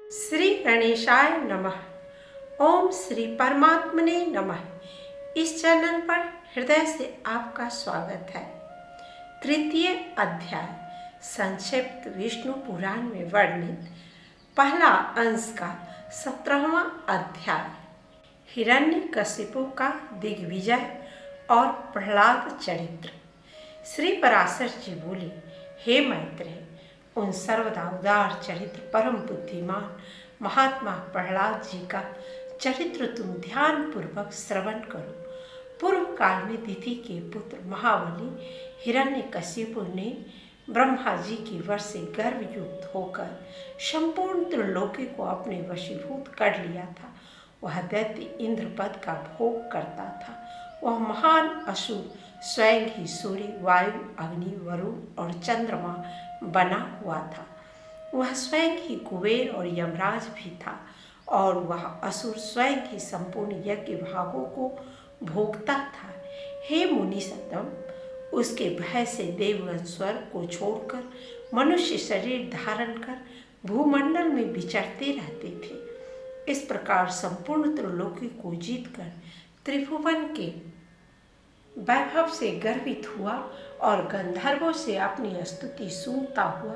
श्री गणेशाय नमः। ओम श्री परमात्मने नमः। इस चैनल पर हृदय से आपका स्वागत है। तृतीय अध्याय संक्षिप्त विष्णु पुराण में वर्णित पहला अंश का 17वां अध्याय हिरण्यकशिपु का दिग्विजय और प्रहलाद चरित्र। श्री पराशर जी बोले, हे मैत्रेय, उन सर्वदा उदार चरित्र परम बुद्धिमान महात्मा प्रहलाद जी का चरित्र तुम ध्यान पूर्वक श्रवण करो। पूर्व काल में दिति के पुत्र महाबली हिरण्यकशिपु ने ब्रह्मा जी की वश से गर्वयुक्त होकर संपूर्ण त्रिलोकी को अपने वशीभूत कर लिया था। वह दैत्य इंद्र पद का भोग करता था। वह महान असुर स्वयं ही सूर्य, वायु, अग्नि, वरुण और चंद्रमा बना हुआ था। वह स्वयं ही कुबेर और यमराज भी था और वह असुर स्वयं ही संपूर्ण यज्ञ भागों को भोगता था। हे मुनि सत्तम, उसके भय से देवगण स्वर्ग को छोड़कर मनुष्य शरीर धारण कर भूमंडल में विचरते रहते थे। इस प्रकार संपूर्ण त्रिलोकी को जीतकर त्रिभुवन के वैभव से गर्वित हुआ और गंधर्वों से अपनी स्तुति सुनता हुआ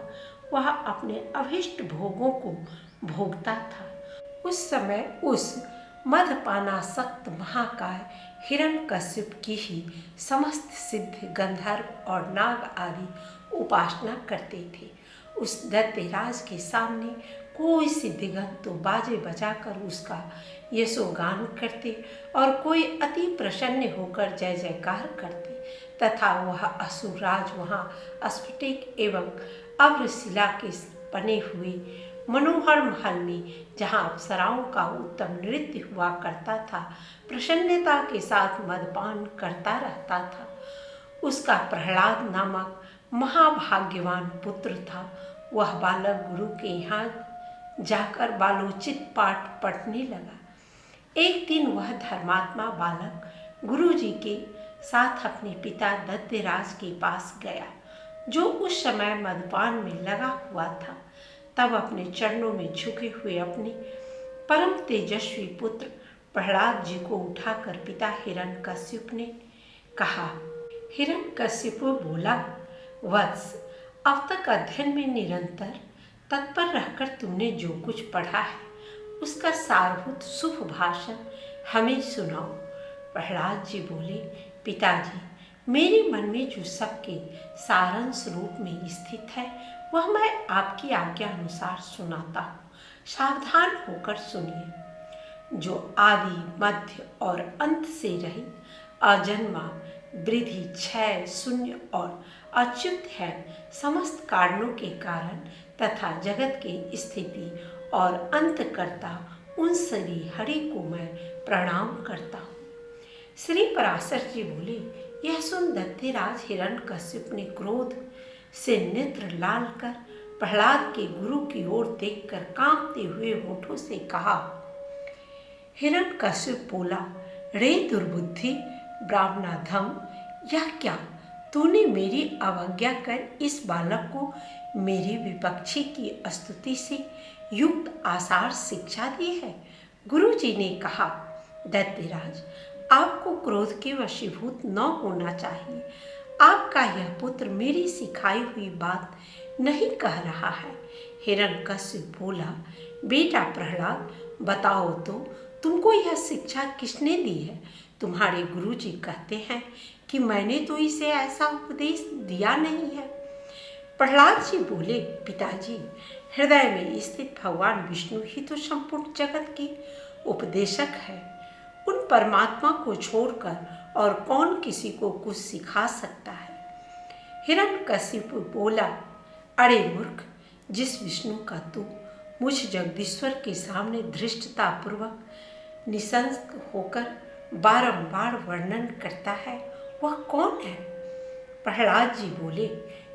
वह अपने अभिष्ट भोगों को भोगता था। उस समय उस मदपानासक्त महाकाय हिरण्यकशिप की ही समस्त सिद्ध गंधर्व और नाग आदि उपासना करते थे। उस दैत्यराज के सामने कोई सिद्धिगण तो बाजे बजाकर उसका यशोगान करते और कोई अति प्रसन्न होकर जय जयकार करते तथा वह असुरराज वहाँ स्फटिक एवं अभ्रशिला के बने हुए मनोहर महल में, जहाँ अप्सराओं का उत्तम नृत्य हुआ करता था, प्रसन्नता के साथ मदपान करता रहता था। उसका प्रहलाद नामक महाभाग्यवान पुत्र था। वह बालक गुरु के यहाँ जाकर बालोचित पाठ पढ़ने लगा। एक दिन वह धर्मात्मा बालक गुरु जी के साथ अपने पिता दैत्यराज के पास गया, जो उस समय मदपान में लगा हुआ था। तब अपने चरणों में झुके हुए अपने परम तेजस्वी पुत्र प्रहलाद जी को उठाकर पिता हिरण्यकशिपु ने कहा। हिरण्यकशिपु बोला, वत्स, अब तक अध्ययन में निरंतर तत्पर रहकर तुमने जो कुछ पढ़ा है उसका सारभूत शुभ भाषण हमें सुनाओ। प्रहलाद जी बोले, पिताजी, मेरे मन में जो सबके सारांश रूप में स्थित है वह मैं आपकी आज्ञा अनुसार सुनाता हूँ। सावधान होकर सुनिए। जो आदि, मध्य और अंत से रहित, अजन्मा, वृद्धि, क्षय, शून्य और अच्युत है, समस्त कारणों के कारण तथा जगत की स्थिति और अंतकर्ता उन श्री हरि को मैं प्रणाम करता हूँ। श्री पराशर जी बोले, यह सुन दैत्यराज हिरण्यकशिपु ने क्रोध से नेत्र लाल कर प्रहलाद के गुरु की ओर देखकर कांपते हुए होठों से कहा। हिरण्यकशिपु बोला, रे दुर्बुद्धि, ब्राह्मणाधम, यह क्या तूने मेरी अवज्ञा कर इस बालक को मेरी विपक्षी की स्तुति से युक्त आसार शिक्षा दी है। गुरु जी ने कहा, दैत्यराज, आपको क्रोध के वशीभूत न होना चाहिए। आपका यह पुत्र मेरी सिखाई हुई बात नहीं कह रहा है। हिरण्यकशिपु बोला, बेटा प्रहलाद, बताओ तो तुमको यह शिक्षा किसने दी है? तुम्हारे गुरु जी कहते हैं कि मैंने तो इसे ऐसा उपदेश दिया नहीं है। प्रहलाद जी बोले, पिताजी, हृदय में स्थित भगवान विष्णु ही तो संपूर्ण जगत के उपदेशक है। उन परमात्मा को छोड़कर और कौन किसी को कुछ सिखा सकता है? हिरण्यकशिपु बोला, अरे मूर्ख, जिस विष्णु का तू मुझ जगदीश्वर के सामने धृष्टता पूर्वक निशंक होकर बारंबार वर्णन करता है, वह कौन है? प्रहलाद जी बोले,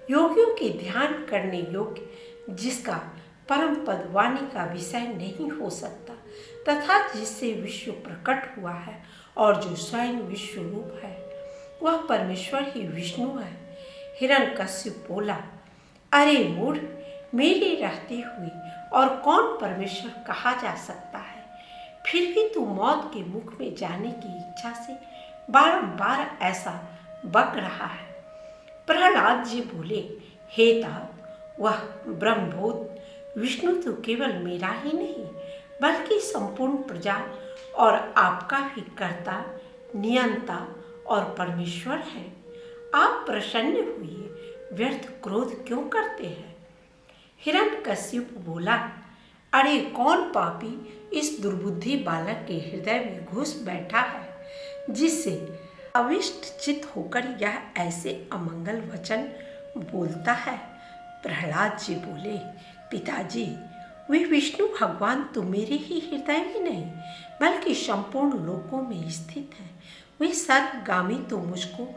योगियों के ध्यान करने योग्य, जिसका परम पद वाणी का विषय नहीं हो सकता तथा जिससे विश्व प्रकट हुआ है और जो स्वयं विश्व रूप है, वह परमेश्वर ही विष्णु है। हिरण्यकशिपु बोला, अरे मूढ़, मेरे रहते हुए और कौन परमेश्वर कहा जा सकता है? फिर भी तू मौत के मुख में जाने की इच्छा से बारंबार ऐसा बक रहा है। प्रहलाद जी बोले, हे तात, वह ब्रह्मभूत विष्णु तो केवल मेरा ही नहीं बल्कि संपूर्ण प्रजा और आपका भी कर्ता, नियंता और परमेश्वर है। आप प्रसन्न हुए, व्यर्थ क्रोध क्यों करते हैं? हिरण्यकश्यप बोला, अरे कौन पापी इस दुर्बुद्धि बालक के हृदय में घुस बैठा है जिससे अविष्ट चित होकर यह ऐसे अमंगल वचन बोलता है? प्रहलाद जी बोले, पिताजी, वे विष्णु भगवान तो मेरे ही हृदय में नहीं बल्कि संपूर्ण लोकों में स्थित है। वे सर्वगामी तो मुझको,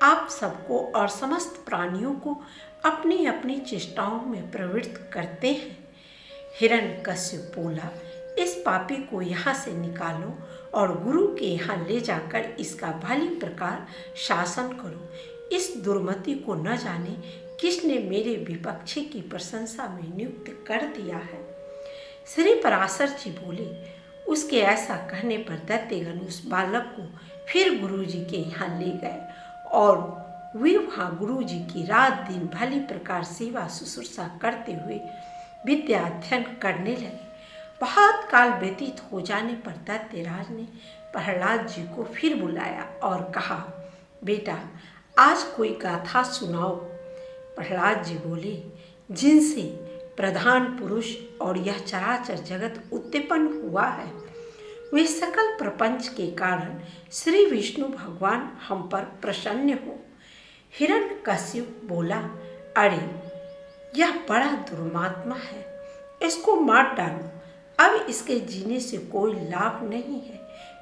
आप सबको और समस्त प्राणियों को अपनी अपनी चेष्टाओं में प्रवृत्त करते हैं। हिरण्यकश्यप बोला, इस पापी को यहाँ से निकालो और गुरु के यहाँ ले जाकर इसका भली प्रकार शासन करो। इस दुर्मति को न जाने किसने मेरे विपक्षी की प्रशंसा में नियुक्त कर दिया है। श्री पराशर जी बोले, उसके ऐसा कहने पर दैत्यगण उस बालक को फिर गुरु जी के यहाँ ले गए और वे वहाँ गुरु जी की रात दिन भली प्रकार सेवा शुश्रूषा करते हुए विद्या अध्ययन करने लगे। बहुत काल व्यतीत हो जाने पर दैत्यराज ने प्रहलाद जी को फिर बुलाया और कहा, बेटा, आज कोई गाथा सुनाओ। प्रहलाद जी बोले, जिनसे प्रधान पुरुष और यह चराचर जगत उत्पन्न हुआ है, वे सकल प्रपंच के कारण श्री विष्णु भगवान हम पर प्रसन्न हो। हिरण्यकश्यप बोला, अरे यह बड़ा दुर्मात्मा है, इसको मार डालो। अब इसके जीने से कोई लाभ नहीं है,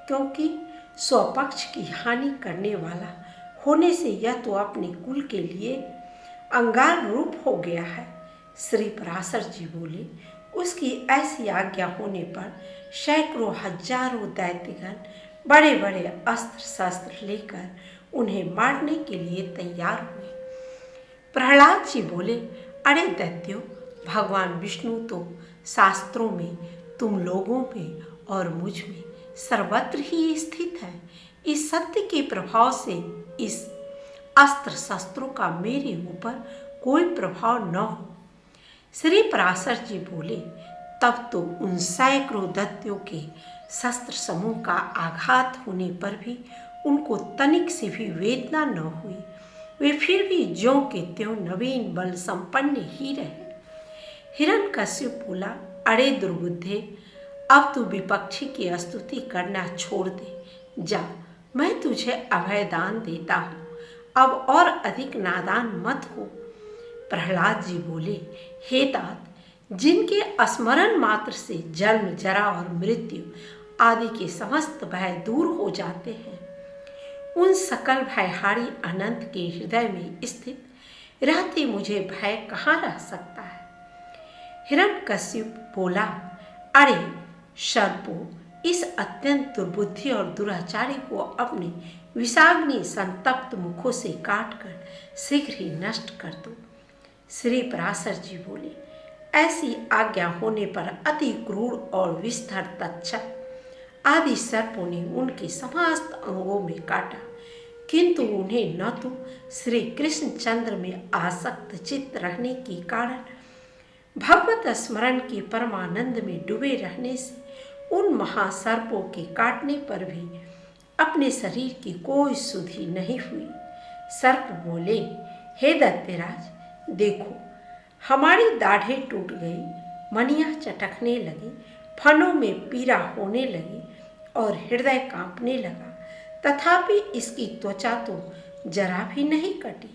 क्योंकि स्वपक्ष की हानि करने वाला होने से यह तो अपने कुल के लिए अंगार रूप हो गया है। श्री पराशर जी बोले, उसकी ऐसी आज्ञा होने पर सैकड़ों हजारों दैत्यगण बड़े बड़े अस्त्र शस्त्र लेकर उन्हें मारने के लिए तैयार हुए। प्रहलाद जी बोले, अरे दैत्यों, भगवान विष्णु तो शास्त्रों में, तुम लोगों में और मुझ में सर्वत्र ही स्थित है। इस सत्य के प्रभाव से इस अस्त्र शस्त्रों का मेरे ऊपर कोई प्रभाव न हो। श्री पराशर जी बोले, तब तो उन सैकड़ों दैत्यों के शस्त्र समूह का आघात होने पर भी उनको तनिक से भी वेदना न हुई। वे फिर भी ज्यों के त्यों नवीन बल संपन्न ही रहे। हिरण्यकश्यप बोला, अरे दुर्बुद्धे, अब तू विपक्षी की स्तुति करना छोड़ दे। जा, मैं तुझे अभय दान देता हूँ, अब और अधिक नादान मत हो। प्रहलाद जी बोले, हे तात, जिनके स्मरण मात्र से जन्म, जरा और मृत्यु आदि के समस्त भय दूर हो जाते हैं, उन सकल भयहारी अनंत के हृदय में स्थित रहते मुझे भय कहाँ रह सकता है? हिरण्यकश्यप बोला, अरे सर्पो, इस अत्यंत दुर्बुद्धि और दुराचारी को अपने विषाग्नि संतप्त मुखों से काटकर शीघ्र ही नष्ट कर दो। श्री पराशर जी बोले, ऐसी आज्ञा होने पर अति क्रूर और विस्तर तक्षक आदि सर्पों ने उनके समस्त अंगों में काटा, किंतु उन्हें न तो श्री कृष्ण चंद्र में आसक्त चित्त रहने के कारण भगवत स्मरण के परमानंद में डूबे रहने से उन महासर्पों के काटने पर भी अपने शरीर की कोई सुधि नहीं हुई। सर्प बोले, हे दैत्यराज, देखो, हमारी दाढ़ें टूट गई, मनियाँ चटकने लगी, फनों में पीड़ा होने लगी और हृदय कांपने लगा, तथापि इसकी त्वचा तो जरा भी नहीं कटी।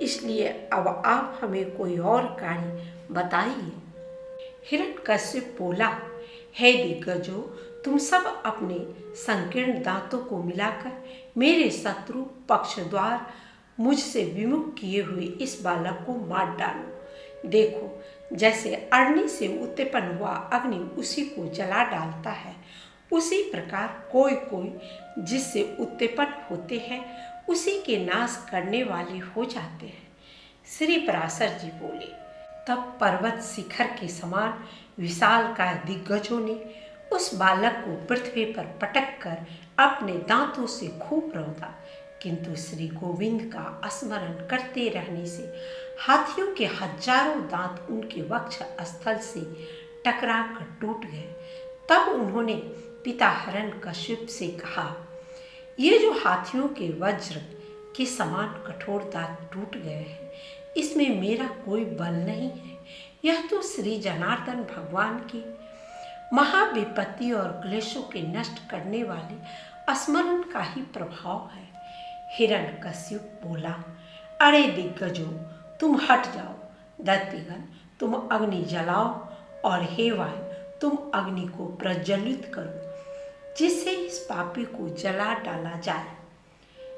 इसलिए अब आप हमें कोई और कार्य बताइए। हिरण्यकश्यप बोला, हे दिग्गजों, तुम सब अपने संकीर्ण दांतों को मिलाकर मेरे शत्रु पक्षद्वार मुझसे विमुख किए हुए इस बालक को मार डालो। देखो, जैसे अग्नि से उत्पन्न हुआ अग्नि उसी को जला डालता है, उसी प्रकार कोई कोई जिससे उत्पन्न होते हैं उसी के नाश करने वाले हो जाते हैं। श्री पराशर जी बोले, तब पर्वत शिखर के समान विशालकाय दिग्गजों ने उस बालक को पृथ्वी पर पटक कर अपने दांतों से खूब रौंदा, किंतु श्री गोविंद का स्मरण करते रहने से हाथियों के हजारों दांत उनके वक्ष स्थल से टकरा कर टूट गए। तब उन्होंने पिता हिरण्यकश्यप से कहा, ये जो हाथियों के वज्र के समान कठोर दांत टूट गए हैं, इसमें मेरा कोई बल नहीं है। यह तो श्री जनार्दन भगवान की महाविपत्ति और क्लेशों के नष्ट करने वाले स्मरण का ही प्रभाव है। हिरण्यकश्यप बोला, अरे दिग्गजों, तुम हट जाओ। दैत्यगण, तुम अग्नि जलाओ, और हे वायु, तुम अग्नि को प्रज्वलित करो, जिससे इस पापी को जला डाला जाए।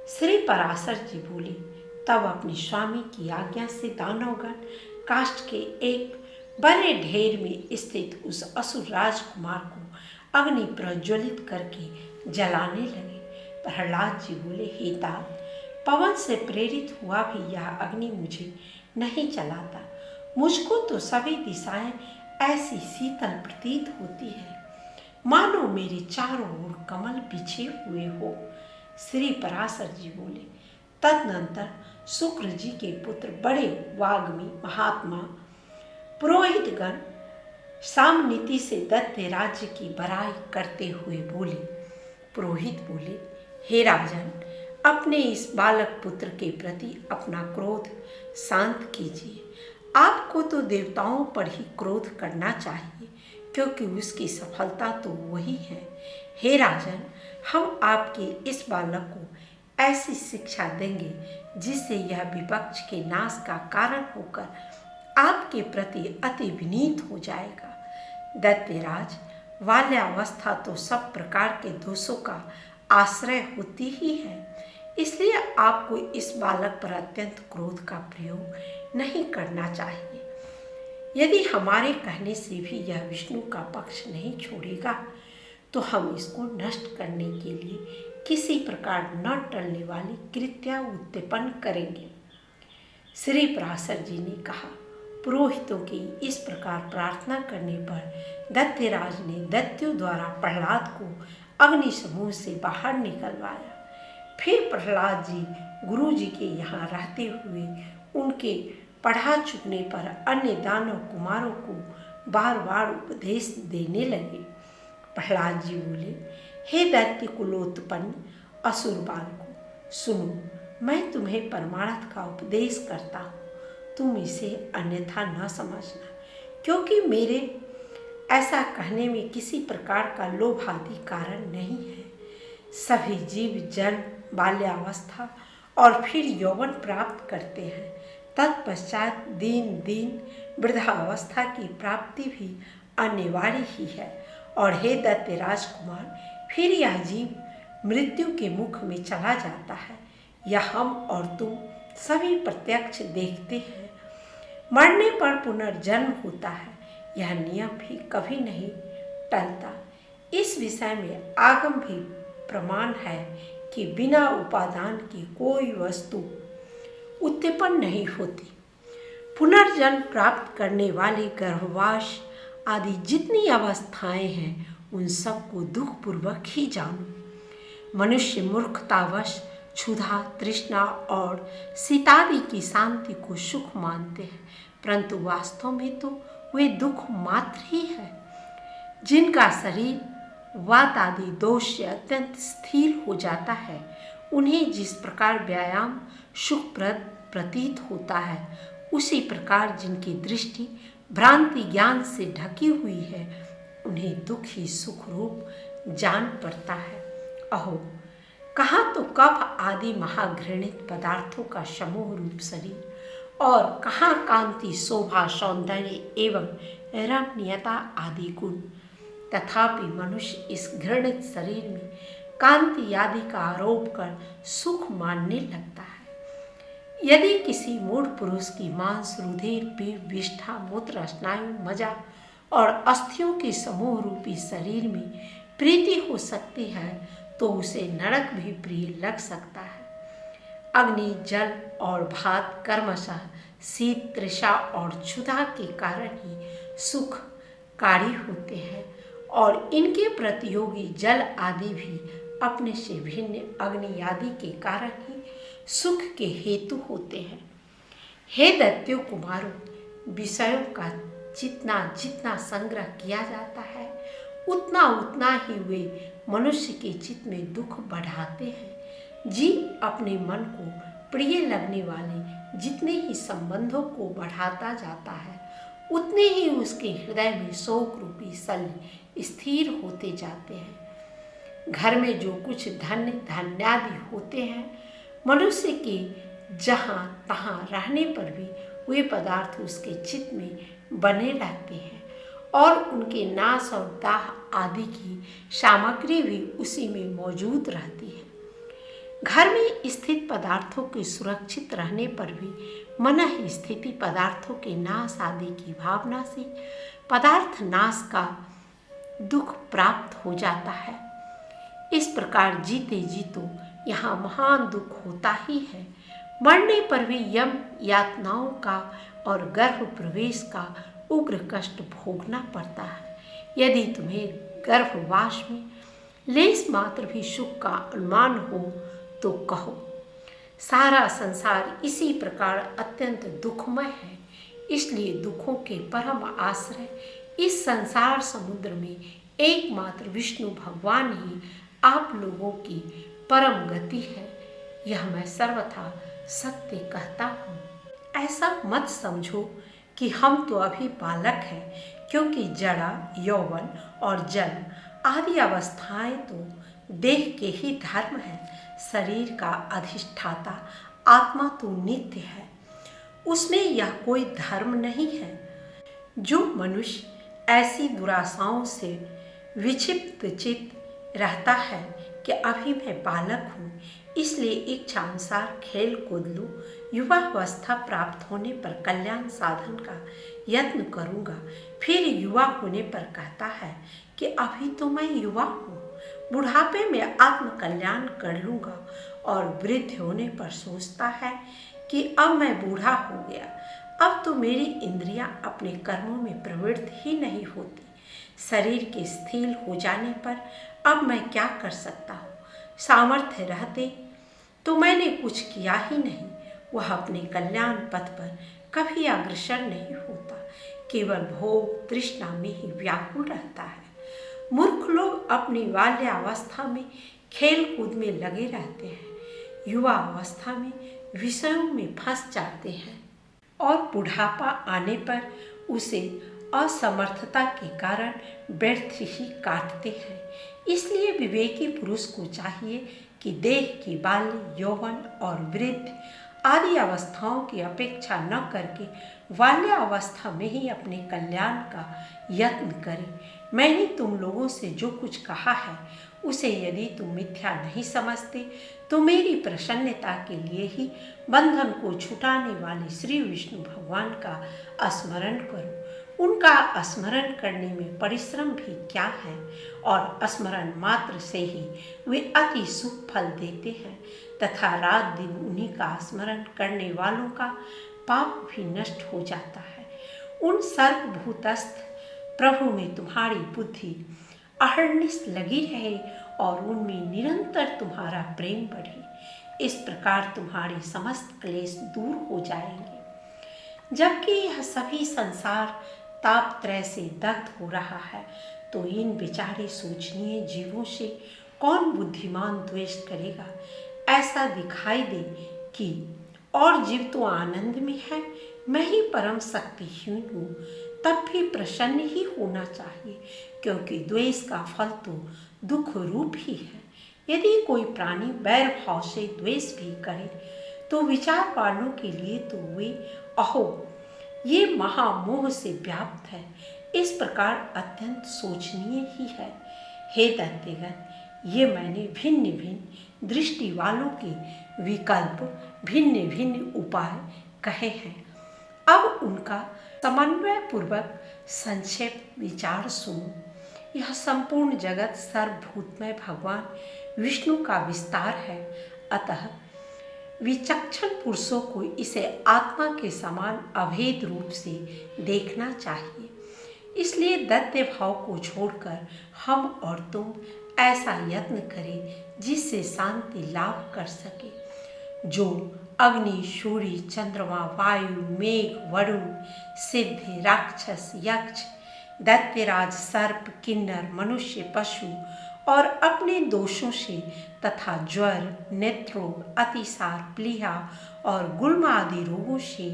श्री पराशर जी बोले, तब अपने स्वामी की आज्ञा से दानवगण काष्ठ के एक बड़े ढेर में स्थित उस असुर राजकुमार को अग्नि प्रज्वलित करके जलाने लगे। प्रहलाद जी बोले, हे तात, पवन से प्रेरित हुआ भी यह अग्नि मुझे नहीं जलाता। मुझको तो सभी दिशाएं ऐसी शीतल प्रतीत होती है, मानो मेरे चारों ओर कमल बिछे हुए हो। श्री पराशर जी बोले, तदनंतर शुक्र जी के पुत्र बड़े वाग्मी महात्मा पुरोहितगण सामनीति से दैत्य राज्य की बड़ाई करते हुए बोले। पुरोहित बोले, हे राजन, अपने इस बालक पुत्र के प्रति अपना क्रोध शांत कीजिए। आपको तो देवताओं पर ही क्रोध करना चाहिए, क्योंकि उसकी सफलता तो वही है। हे राजन, हम आपके इस बालक को ऐसी शिक्षा देंगे जिससे यह विपक्ष के नाश का कारण होकर आपके प्रति अति विनीत हो जाएगा। दैत्यराज, बाल्यावस्था तो सब प्रकार के दोषों का आश्रय होती ही है, इसलिए आपको इस बालक पर अत्यंत क्रोध का प्रयोग नहीं करना चाहिए। यदि हमारे कहने से भी यह विष्णु का पक्ष नहीं छोड़ेगा, तो हम इसको नष्ट करने के लिए किसी प्रकार न टलने वाली कृत्या उत्पन्न करेंगे। श्री पराशर जी ने कहा, पुरोहितों की इस प्रकार प्रार्थना करने पर दैत्यराज ने दैत्यों द्वारा प्रहलाद को अग्नि समूह से बाहर निकलवाया। फिर प्रहलाद जी गुरु जी के यहाँ रहते हुए उनके पढ़ा चुकने पर अन्य दानव कुमारों को बार बार उपदेश देने लगे। प्रहलाद जी बोले, हे दैत्य कुलोत्पन्न असुर बालकों, सुनो, मैं तुम्हें परमार्थ का उपदेश करता हूँ, तुम इसे अन्यथा न समझना, क्योंकि मेरे ऐसा कहने में किसी प्रकार का लोभ आदि कारण नहीं है। सभी जीव जन्म, बाल्यावस्था और फिर यौवन प्राप्त करते हैं, तत्पश्चात दिन दिन वृद्धावस्था की प्राप्ति भी अनिवार्य ही है। और हे दैत्य राजकुमार, फिर यह जीव मृत्यु के मुख में चला जाता है, यह हम और तुम सभी प्रत्यक्ष देखते हैं। मरने पर पुनर्जन्म होता है, यह नियम भी कभी नहीं टलता। इस विषय में आगम भी प्रमाण है कि बिना उपादान की कोई वस्तु उत्पन्न नहीं होती। पुनर्जन्म प्राप्त करने वाली गर्भवास आदि जितनी अवस्थाएं हैं, उन सबको दुखपूर्वक ही जानो। मनुष्य मूर्खतावश क्षुधा, तृष्णा और शीतादि की शांति को सुख मानते हैं, परंतु वास्तव में तो वे दुख मात्र ही है। जिनका शरीर वात आदि दोष से अत्यंत स्थिर हो जाता है, उन्हें जिस प्रकार व्यायाम सुखप्रद प्रतीत होता है, उसी प्रकार जिनकी दृष्टि भ्रांति ज्ञान से ढकी हुई है, उन्हें दुख ही सुख रूप जान पड़ता है। अहो, कहाँ तो कफ आदि महाघृणित पदार्थों का समूह रूप शरीर, और कहाँ कांति, शोभा, सौंदर्य एवं रमणीयता आदि गुण। तथापि मनुष्य इस घृणित शरीर में कांति आदि का आरोप कर सुख मानने लगता है। यदि किसी मूढ़ पुरुष की मांस, रुधिर, पीठ, विष्ठा, मूत्र, स्नायु, मज्जा और अस्थियों के समूह रूपी शरीर में प्रीति हो सकती है, तो उसे नरक भी प्रिय लग सकता है। अग्नि, जल और भात क्रमशः शीत, तृषा और क्षुधा के कारण ही सुखकारी होते हैं, और इनके प्रतियोगी जल आदि भी अपने से भिन्न अग्नि आदि के कारण ही सुख के हेतु होते हैं। हे दैत्यो कुमारों, विषयों का जितना जितना संग्रह किया जाता है उतना उतना ही वे मनुष्य के चित्त में दुख बढ़ाते हैं। जीव अपने मन को प्रिय लगने वाले जितने ही संबंधों को बढ़ाता जाता है उतने ही उसके हृदय में शोक रूपी शल्य स्थिर होते जाते हैं। घर में जो कुछ धन धान्यादि होते हैं, मनुष्य के जहाँ तहाँ रहने पर भी वे पदार्थ उसके चित्त में बने रहते हैं, और उनके नाश और दाह आदि की सामग्री भी उसी में मौजूद रहती है। घर में स्थित पदार्थों के सुरक्षित रहने पर भी मन स्थिति पदार्थों के नाश आदि की भावना से पदार्थ नाश का दुख प्राप्त हो जाता है। इस प्रकार जीते जीतो यहाँ महान दुख होता ही है। मरने पर भी यम यातनाओं का और गर्भ प्रवेश का उग्र कष्ट भोगना पड़ता है। यदि तुम्हें गर्भवास में लेस मात्र भी सुख का अनुमान हो तो कहो। सारा संसार इसी प्रकार अत्यंत दुखमय है, इसलिए दुखों के परम आश्रय इस संसार समुद्र में एकमात्र विष्णु भगवान ही आप लोगों की परम गति है। यह मैं सर्वथा सत्य कहता हूँ। ऐसा मत समझो कि हम तो अभी बालक हैं, क्योंकि जड़ा, यौवन और जन्म आदि अवस्थाएं तो देह के ही धर्म है। शरीर का अधिष्ठाता आत्मा तो नित्य है, उसमें यह कोई धर्म नहीं है। जो मनुष्य ऐसी दुराशाओं से विक्षिप्त चित्त रहता है कि अभी मैं बालक हूँ, इसलिए इच्छा अनुसार खेल कूद लूँ, युवावस्था प्राप्त होने पर कल्याण साधन का यत्न करूँगा, फिर युवा होने पर कहता है कि अभी तो मैं युवा हूँ, बुढ़ापे में आत्म कल्याण कर लूँगा, और वृद्ध होने पर सोचता है कि अब मैं बूढ़ा हो गया, अब तो मेरी इंद्रियां अपने कर्मों में प्रवृत्त ही नहीं होती। शरीर के स्थिर हो जाने पर अब मैं क्या कर सकता हूँ? सामर्थ्य रहते तो मैंने कुछ किया ही नहीं। वह अपने कल्याण पथ पर कभी अग्रसर नहीं होता, केवल भोग तृष्णा में ही व्याकुल रहता है। मूर्ख लोग अपनी बाल्यावस्था में खेल कूद में लगे रहते हैं, युवा अवस्था में विषयों में फंस जाते हैं, और बुढ़ापा आने पर उसे असमर्थता के कारण व्यर्थ ही काटते हैं। इसलिए विवेकी पुरुष को चाहिए कि देह की बाल्य, यौवन और वृद्ध आदि अवस्थाओं की अपेक्षा न करके बाल्यावस्था में ही अपने कल्याण का यत्न करें। मैंने तुम लोगों से जो कुछ कहा है उसे यदि तुम मिथ्या नहीं समझते तो मेरी प्रसन्नता के लिए ही बंधन को छुटाने वाले श्री विष्णु भगवान का स्मरण करो। उनका स्मरण करने में परिश्रम भी क्या है, और स्मरण मात्र से ही वे अति सुख फल देते हैं, तथा रात दिन उन्हीं का स्मरण करने वालों का पाप भी नष्ट हो जाता है। उन सर्वभूतस्थ प्रभु में तुम्हारी बुद्धि अहर्निश लगी रहे और उनमें निरंतर तुम्हारा प्रेम बढ़े। इस प्रकार तुम्हारे समस्त क्लेश दूर हो जाएंगे। जबकि यह सभी संसार तापत्रय से दग्ध हो रहा है, तो इन बेचारे सोचनीय जीवों से कौन बुद्धिमान द्वेष करेगा? ऐसा दिखाई दे कि और जीव तो आनंद में है, मैं ही परम शक्तिहीन हूँ, तब भी प्रसन्न ही होना चाहिए, क्योंकि द्वेष का फल तो दुख रूप ही है। यदि कोई प्राणी बैर भाव से द्वेष भी करे तो विचार वालों के लिए तो वे अहो ये महामोह से व्याप्त है, इस प्रकार अत्यंत सोचनीय ही है। हे दैत्यगण, ये मैंने भिन्न भिन्न दृष्टि वालों के विकल्प, भिन्न भिन्न उपाय कहे हैं। अब उनका समन्वय पूर्वक संक्षेप विचार सुनो। यह संपूर्ण जगत सर्वभूतमय भगवान विष्णु का विस्तार है, अतः विचक्षण पुरुषों को इसे आत्मा के समान अभेद रूप से देखना चाहिए। इसलिए दैत्य भाव को छोड़कर हम और तुम ऐसा यत्न करें जिससे शांति लाभ कर सके। जो अग्नि, सूर्य, चंद्रमा, वायु, मेघ, वरुण, सिद्ध, राक्षस, यक्ष, दैत्यराज, सर्प, किन्नर, मनुष्य, पशु और अपने दोषों से तथा ज्वर, नेत्रोग, अतिसार, प्लीहा और गुल्म आदि रोगों से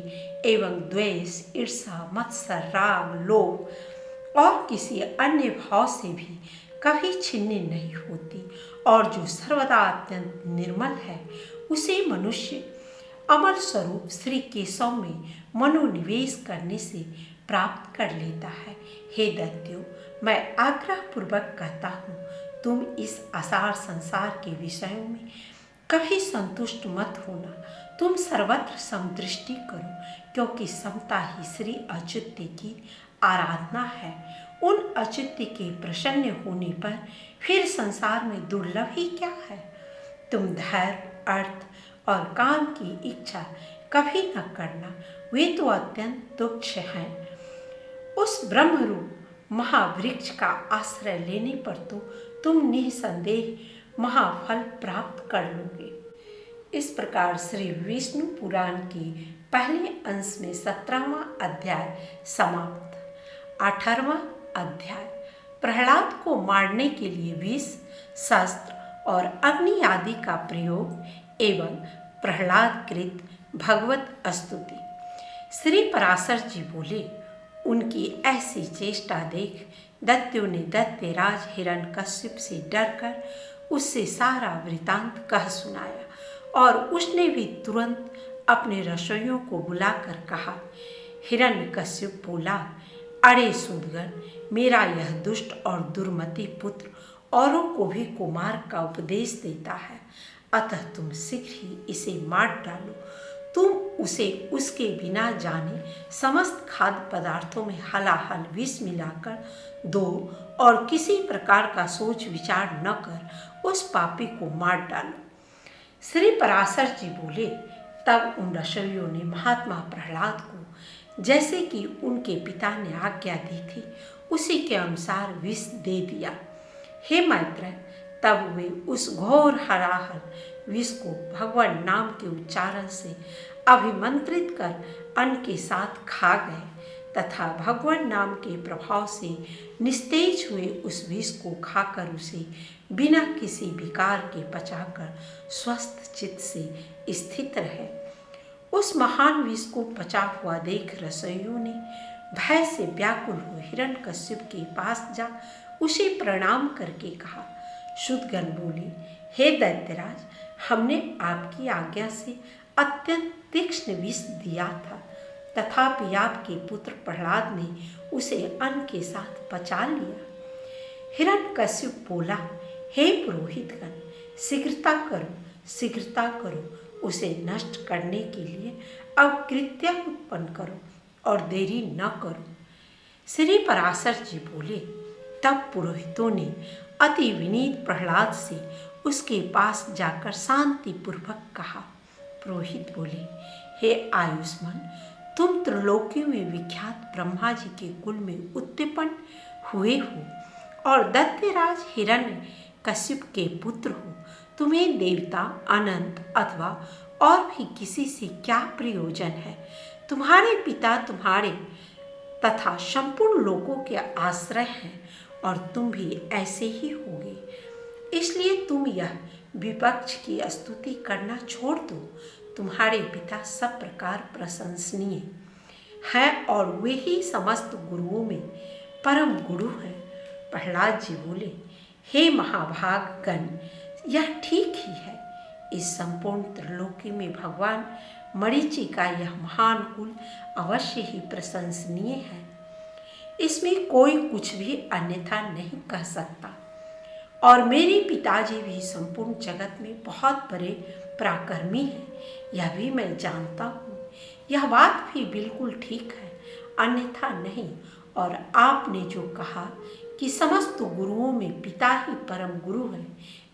एवं द्वेष, ईर्षा, मत्सर, राग, लोभ और किसी अन्य भाव से भी कभी छिन्न नहीं होती और जो सर्वदा अत्यंत निर्मल है उसे मनुष्य अमर स्वरूप श्री केशव में मनोनिवेश करने से प्राप्त कर लेता है। हे दैत्यों, मैं आग्रह पूर्वक कहता हूँ, तुम इस असार संसार के विषयों में कभी संतुष्ट मत होना। तुम सर्वत्र समदृष्टि करो, क्योंकि समता ही श्री अच्युत्य की आराधना है। उन अच्युत्य के प्रसन्न होने पर फिर संसार में दुर्लभ ही क्या है। तुम धैर्य, अर्थ और काम की इच्छा कभी न करना, वे तो अत्यंत तुच्छ हैं। उस ब्रह्मरूप महावृक्ष का आश्रय लेने पर तो तुम निसंदेह महाफल प्राप्त कर लोगे। इस प्रकार श्री विष्णु पुराण के पहले अंश में 17वां अध्याय समाप्त। 18वां अध्याय प्रहलाद को मारने के लिए विष, शस्त्र और अग्नि आदि का प्रयोग एवं प्रहलाद कृत भगवत स्तुति। श्री पराशर जी बोले, उनकी ऐसी चेष्टा देख दैत्यों ने दैत्यराज हिरण्यकश्यप से डरकर उससे सारा वृतांत कह सुनाया और उसने भी तुरंत अपने रसोइयों को बुलाकर कहा। हिरण्यकश्यप बोला, अरे सूदगण, मेरा यह दुष्ट और दुर्मति पुत्र औरों को भी कुमार्ग का उपदेश देता है, अतः तुम शीघ्र ही इसे मार डालो। तुम उसे उसके बिना जाने समस्त खाद्य पदार्थों में हलाहल विष मिलाकर दो और किसी प्रकार का सोच विचार न कर उस पापी को मार डालो। श्री पराशर जी बोले, तब उन रसोइयों ने महात्मा प्रहलाद को जैसे कि उनके पिता ने आज्ञा दी थी उसी के अनुसार विष दे दिया। हे मैत्रेय, तब वे उस घोर हलाहल विष को भगवान नाम के उच्चारण से अभिमंत्रित कर अन्न के साथ खा गए तथा भगवान नाम के प्रभाव से निस्तेज हुए उस विष को खाकर उसे बिना किसी विकार के पचाकर स्वस्थ चित्त से स्थित रहे। उस महान विष को पचा हुआ देख रसोइयों ने भय से व्याकुल हुए हिरण्यकश्यप के पास जा उसे प्रणाम करके कहा। शुद्धगण बोले, हे दैत्यराज, हमने आपकी आज्ञा से अत्यंत तीक्ष्ण विष दिया था, तथापि आपके पुत्र प्रहलाद ने उसे अन्न के साथ पचा लिया। हिरण्यकश्यप बोला, हे पुरोहितगण, शीघ्रता करो, उसे नष्ट करने के लिए अब कृत्य उत्पन्न करो और देरी न करो। श्री पराशर जी बोले, तब पुरोहितों ने अति विनीत प्रहलाद से उसके पास जाकर शांतिपूर्वक कहा। पुरोहित बोले, हे आयुष्मान, तुम त्रिलोकियों में विख्यात ब्रह्मा जी के कुल में उत्पन्न हुए हो और दैत्यराज हिरण्यकश्यप के पुत्र हो। तुम्हें देवता, अनंत अथवा और भी किसी से क्या प्रयोजन है। तुम्हारे पिता तुम्हारे तथा संपूर्ण लोगों के आश्रय हैं और तुम भी ऐसे ही होगे। इसलिए तुम यह विपक्ष की स्तुति करना छोड़ दो। तुम्हारे पिता सब प्रकार प्रशंसनीय हैं और वे ही समस्त गुरुओं में परम गुरु हैं। प्रहलाद जी बोले, हे महाभाग गण, यह ठीक ही है। इस संपूर्ण त्रिलोकी में भगवान मरीचि का यह महान कुल अवश्य ही प्रशंसनीय है। इसमें कोई कुछ भी अन्यथा नहीं कह सकता और मेरे पिताजी भी संपूर्ण जगत में बहुत बड़े पराक्रमी हैं, यह भी मैं जानता हूँ। यह बात भी बिल्कुल ठीक है, अन्यथा नहीं। और आपने जो कहा कि समस्त गुरुओं में पिता ही परम गुरु है,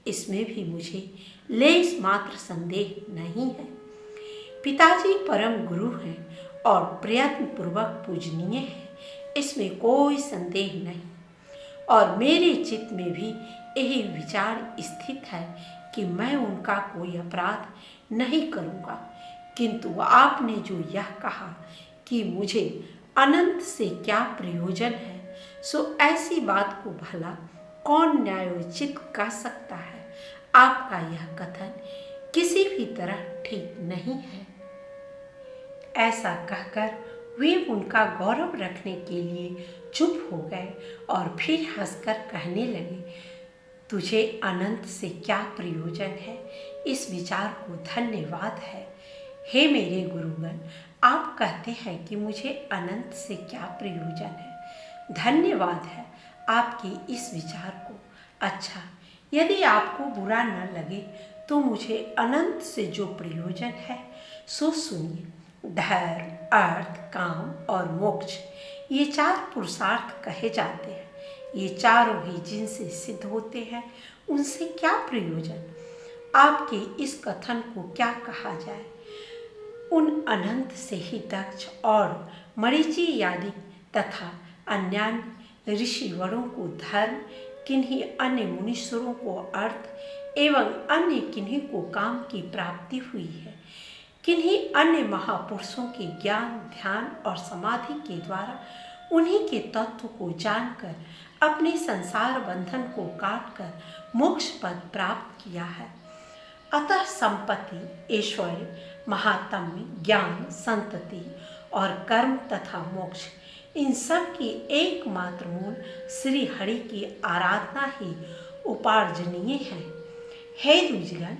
इसमें भी मुझे लेश मात्र संदेह नहीं है। पिताजी परम गुरु हैं और प्रयत्न पूर्वक पूजनीय हैं, इसमें कोई संदेह नहीं। और मेरे चित्त में भी यही विचार स्थित है कि मैं उनका कोई अपराध नहीं करूँगा। किंतु आपने जो यह कहा कि मुझे अनंत से क्या प्रयोजन है, सो ऐसी बात को भला कौन न्यायोचित कह सकता है। आपका यह कथन किसी भी तरह ठीक नहीं है। ऐसा कहकर वे उनका गौरव रखने के लिए चुप हो गए और फिर हंसकर कहने लगे, तुझे अनंत से क्या प्रयोजन है, इस विचार को धन्यवाद है। हे मेरे गुरुगण, आप कहते हैं कि मुझे अनंत से क्या प्रयोजन है। धन्यवाद है आपके इस विचार को। अच्छा, यदि आपको बुरा न लगे तो मुझे अनंत से जो प्रयोजन है सो सुनिए। धर्म, अर्थ, काम और मोक्ष, ये 4 पुरुषार्थ कहे जाते हैं। ये चारों ही जिनसे सिद्ध होते हैं, उनसे क्या प्रयोजन। आपके इस कथन को क्या कहा जाए। उन अनंत से ही दक्ष और मरीचि आदि तथा अन्य ऋषिवरों को धर्म, किन्हीं अन्य मुनीश्वरों को अर्थ एवं अन्य किन्हीं को काम की प्राप्ति हुई है। किन्हीं अन्य महापुरुषों के ज्ञान, ध्यान और समाधि के द्वारा उन्हीं के तत्व को जानकर अपने संसार बंधन को काटकर मोक्ष पद प्राप्त किया है। अतः संपत्ति, ऐश्वर्य, महात्म्य, ज्ञान, संतति और कर्म तथा मोक्ष, इन सब की एकमात्र मूल श्री हरि की आराधना ही उपार्जनीय है। हे द्विजगण,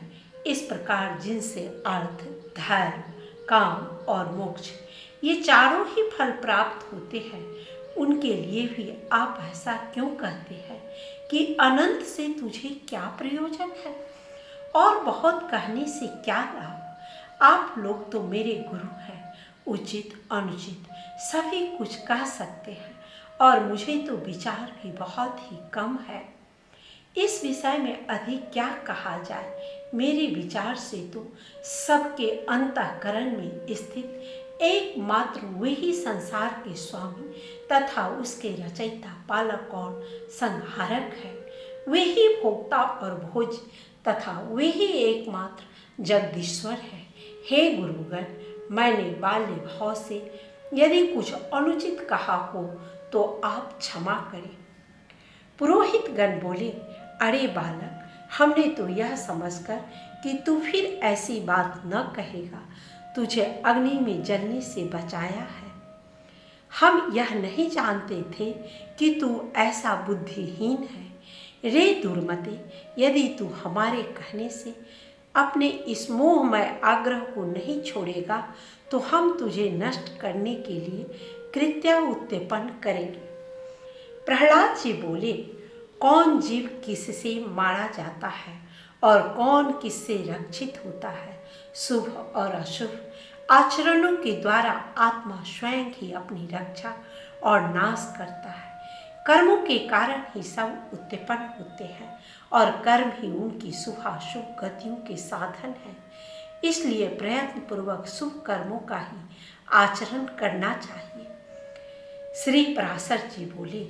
इस प्रकार जिनसे अर्थ, धर्म, काम और मोक्ष, ये चारों ही फल प्राप्त होते हैं, उनके लिए भी आप ऐसा क्यों कहते हैं कि अनंत से तुझे क्या प्रयोजन है और बहुत कहने से क्या लाभ। आप लोग तो मेरे गुरु हैं, उचित अनुचित सभी कुछ कह सकते हैं और मुझे तो विचार भी बहुत ही कम है। इस विषय में अधिक क्या कहा जाए। मेरे विचार से तो सबके अंतःकरण में स्थित एकमात्र वही संसार के स्वामी तथा उसके रचयिता, पालक और संहारक है। वे ही भोक्ता और भोज तथा वे ही एकमात्र जगदीश्वर है। हे गुरुगण, मैंने बाल्य भाव से यदि कुछ अनुचित कहा हो तो आप क्षमा करें। पुरोहित गण बोले, अरे बालक, हमने तो यह समझकर कि तू फिर ऐसी बात न कहेगा, तुझे अग्नि में जलने से बचाया है। हम यह नहीं जानते थे कि तू ऐसा बुद्धिहीन है। रे दुर्मते, यदि तू हमारे कहने से अपने इस मोहमय आग्रह को नहीं छोड़ेगा तो हम तुझे नष्ट करने के लिए कृत्य उत्पन्न करेंगे। प्रहलाद जी बोले, कौन जीव किससे मारा जाता है और कौन किससे रक्षित होता है। शुभ और अशुभ आचरणों के द्वारा आत्मा स्वयं ही अपनी रक्षा और नाश करता है। कर्मों के कारण ही सब उत्पन्न होते हैं और कर्म ही उनकी शुभाशुभ गतियों के साधन है। इसलिए प्रयत्न पूर्वक शुभ कर्मों का ही आचरण करना चाहिए। श्री पराशर जी बोले,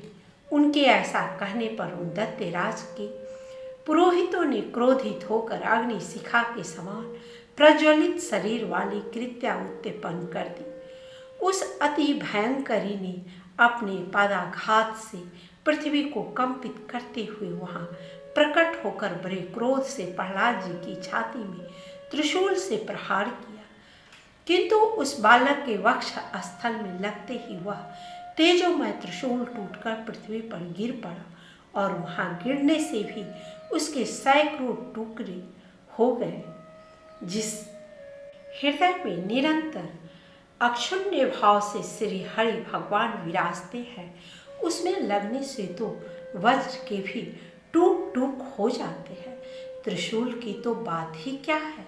उनके ऐसा कहने पर उन दैत्यराज के पुरोहितों ने क्रोधित होकर अग्नि शिखा के समान प्रज्वलित शरीर वाली कृत्या उत्पन्न कर दी। उस अति भयंकरी ने अपने पदाघात से पृथ्वी को कंपित करते हुए वहां प्रकट होकर बड़े क्रोध से प्रहलाद जी की छाती में त्रिशूल से प्रहार किया। किंतु उस बालक के वक्ष स्थल में लगते ही वह तेजोमय त्रिशूल टूटकर पृथ्वी पर गिर पड़ा और वहां गिरने से भी उसके सैकड़ों टुकड़े हो गए। जिस हृदय में निरंतर अक्षुण्य भाव से श्री हरि भगवान विराजते हैं, उसमें लगने से तो वज्र के भी टूक टूक हो जाते हैं। त्रिशूल की तो बात ही क्या है।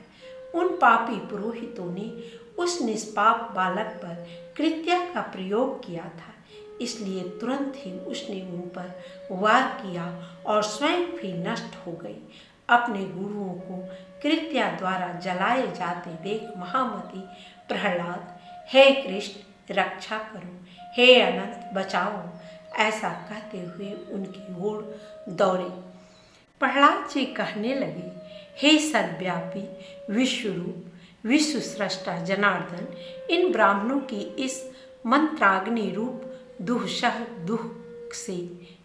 उन पापी पुरोहितों ने उस निष्पाप बालक पर कृत्या का प्रयोग किया था, इसलिए तुरंत ही उसने उन पर वार किया और स्वयं भी नष्ट हो गई। अपने गुरुओं को कृत्या द्वारा जलाए जाते देख महामती प्रहलाद, हे कृष्ण रक्षा करो, हे अनंत बचाओ, ऐसा कहते हुए उनकी ओर दौड़े। प्रहलाद जी कहने लगे, हे सर्वव्यापी विश्वरूप विश्व सृष्टा जनार्दन, इन ब्राह्मणों की इस मंत्राग्नि रूप दुःसह दुख से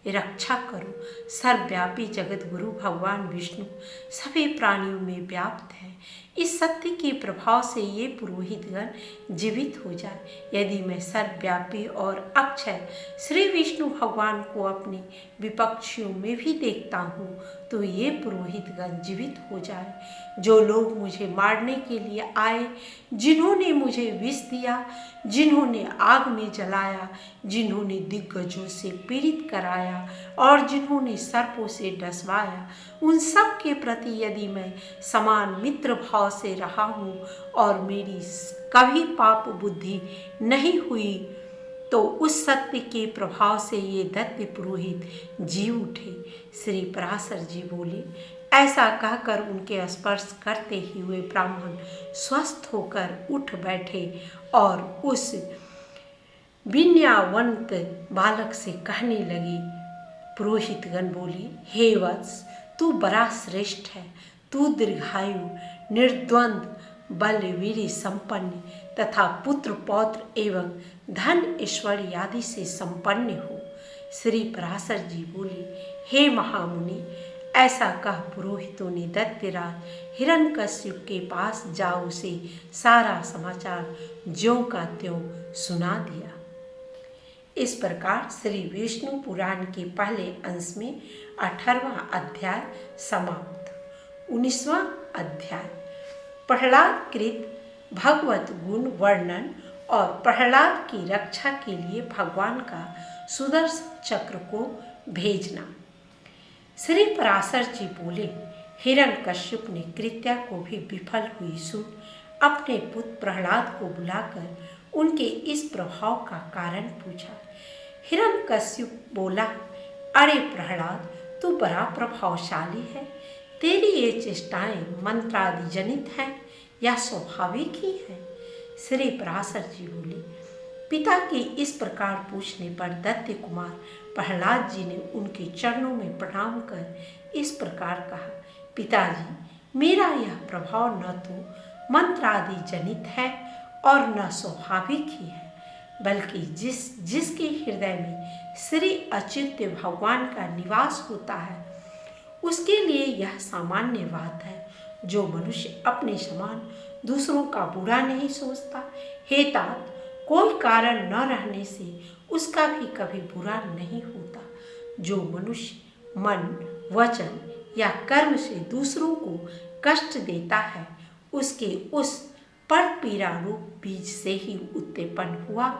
रक्षा करो। सर्वव्यापी जगत गुरु भगवान विष्णु सभी प्राणियों में व्याप्त है। इस सत्य के प्रभाव से ये पुरोहितगण जीवित हो जाए। यदि मैं सर्वव्यापी और अक्षय श्री विष्णु भगवान को अपने विपक्षियों में भी देखता हूँ तो ये पुरोहितगण जीवित हो जाए। जो लोग मुझे मारने के लिए आए, जिन्होंने मुझे विष दिया, जिन्होंने आग में जलाया, जिन्होंने दिग्गजों से पीड़ित कराया और जिन्होंने सर्पों से डसवाया, उन सब के प्रति यदि मैं समान मित्र भाव से रहा हूँ और मेरी कभी पाप बुद्धि नहीं हुई तो उस सत्य के प्रभाव से ये दैत्य पुरोहित जी उठे। श्री पराशर जी बोले, ऐसा कहकर उनके स्पर्श करते ही हुए ब्राह्मण स्वस्थ होकर उठ बैठे और उस विनयावंत बालक से कहने लगे। पुरोहितगण बोले, हे वत्स, तू बड़ा श्रेष्ठ है। तू दीर्घायु, निर्द्वंद, बल वीर संपन्न तथा पुत्र पौत्र एवं धन ऐश्वर्य आदि से संपन्न हो। श्री पराशर जी बोले, हे महामुनि, ऐसा कह पुरोहितों ने दैत्यराज हिरण्यकश्यप के पास जा उसे सारा समाचार ज्यों का त्यों सुना दिया। इस प्रकार श्री विष्णु पुराण के पहले अंश में 18वां अध्याय समाप्त। 19वां अध्याय प्रहलाद कृत भगवत गुण वर्णन और प्रहलाद की रक्षा के लिए भगवान का सुदर्शन चक्र को भेजना। श्री पराशर जी बोले, हिरण्यकश्यप ने कृत्या को भी विफल हुई सुन अपने पुत्र प्रहलाद को बुलाकर उनके इस प्रभाव का कारण पूछा। हिरण्यकश्यप बोला, अरे प्रहलाद, तू बड़ा प्रभावशाली है। तेरी ये चेष्टाएं मंत्रादि जनित हैं या स्वाभाविक ही है। श्री पराशर जी बोले, पिता के इस प्रकार पूछने पर दैत्य कुमार प्रहलाद जी ने उनके चरणों में प्रणाम कर इस प्रकार कहा, पिताजी, मेरा यह प्रभाव न तो मंत्रादि जनित है और न स्वाभाविक ही है, बल्कि जिसके हृदय में श्री अच्युत भगवान का निवास होता है उसके लिए यह सामान्य बात है। जो मनुष्य अपने समान दूसरों का बुरा नहीं सोचता, हे तात, कोई कारण न रहने से उसका भी कभी बुरा नहीं होता। जो मनुष्य मन, वचन या कर्म से दूसरों को कष्ट देता है, उसके उस पर पीड़ा रूप बीज से ही उत्पन्न हुआ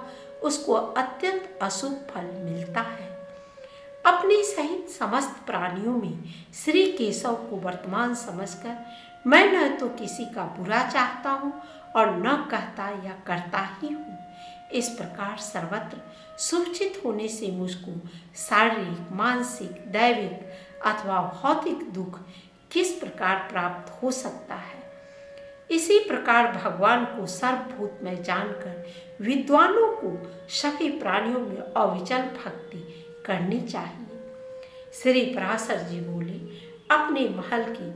उसको अत्यंत अशुभ फल मिलता है। अपने सहित समस्त प्राणियों में श्री केशव को वर्तमान समझकर मैं न तो किसी का बुरा चाहता हूँ और न कहता या करता ही हूँ। इस प्रकार सर्वत्र सुरक्षित होने से मुझको शारीरिक, मानसिक, दैविक अथवा भौतिक दुख किस प्रकार प्राप्त हो सकता है। इसी प्रकार भगवान को सर्वभूत में जानकर विद्वानों को सभी प्राणियों में अविचल भक्ति करनी चाहिए। श्री पराशर जी बोले, अपने महल की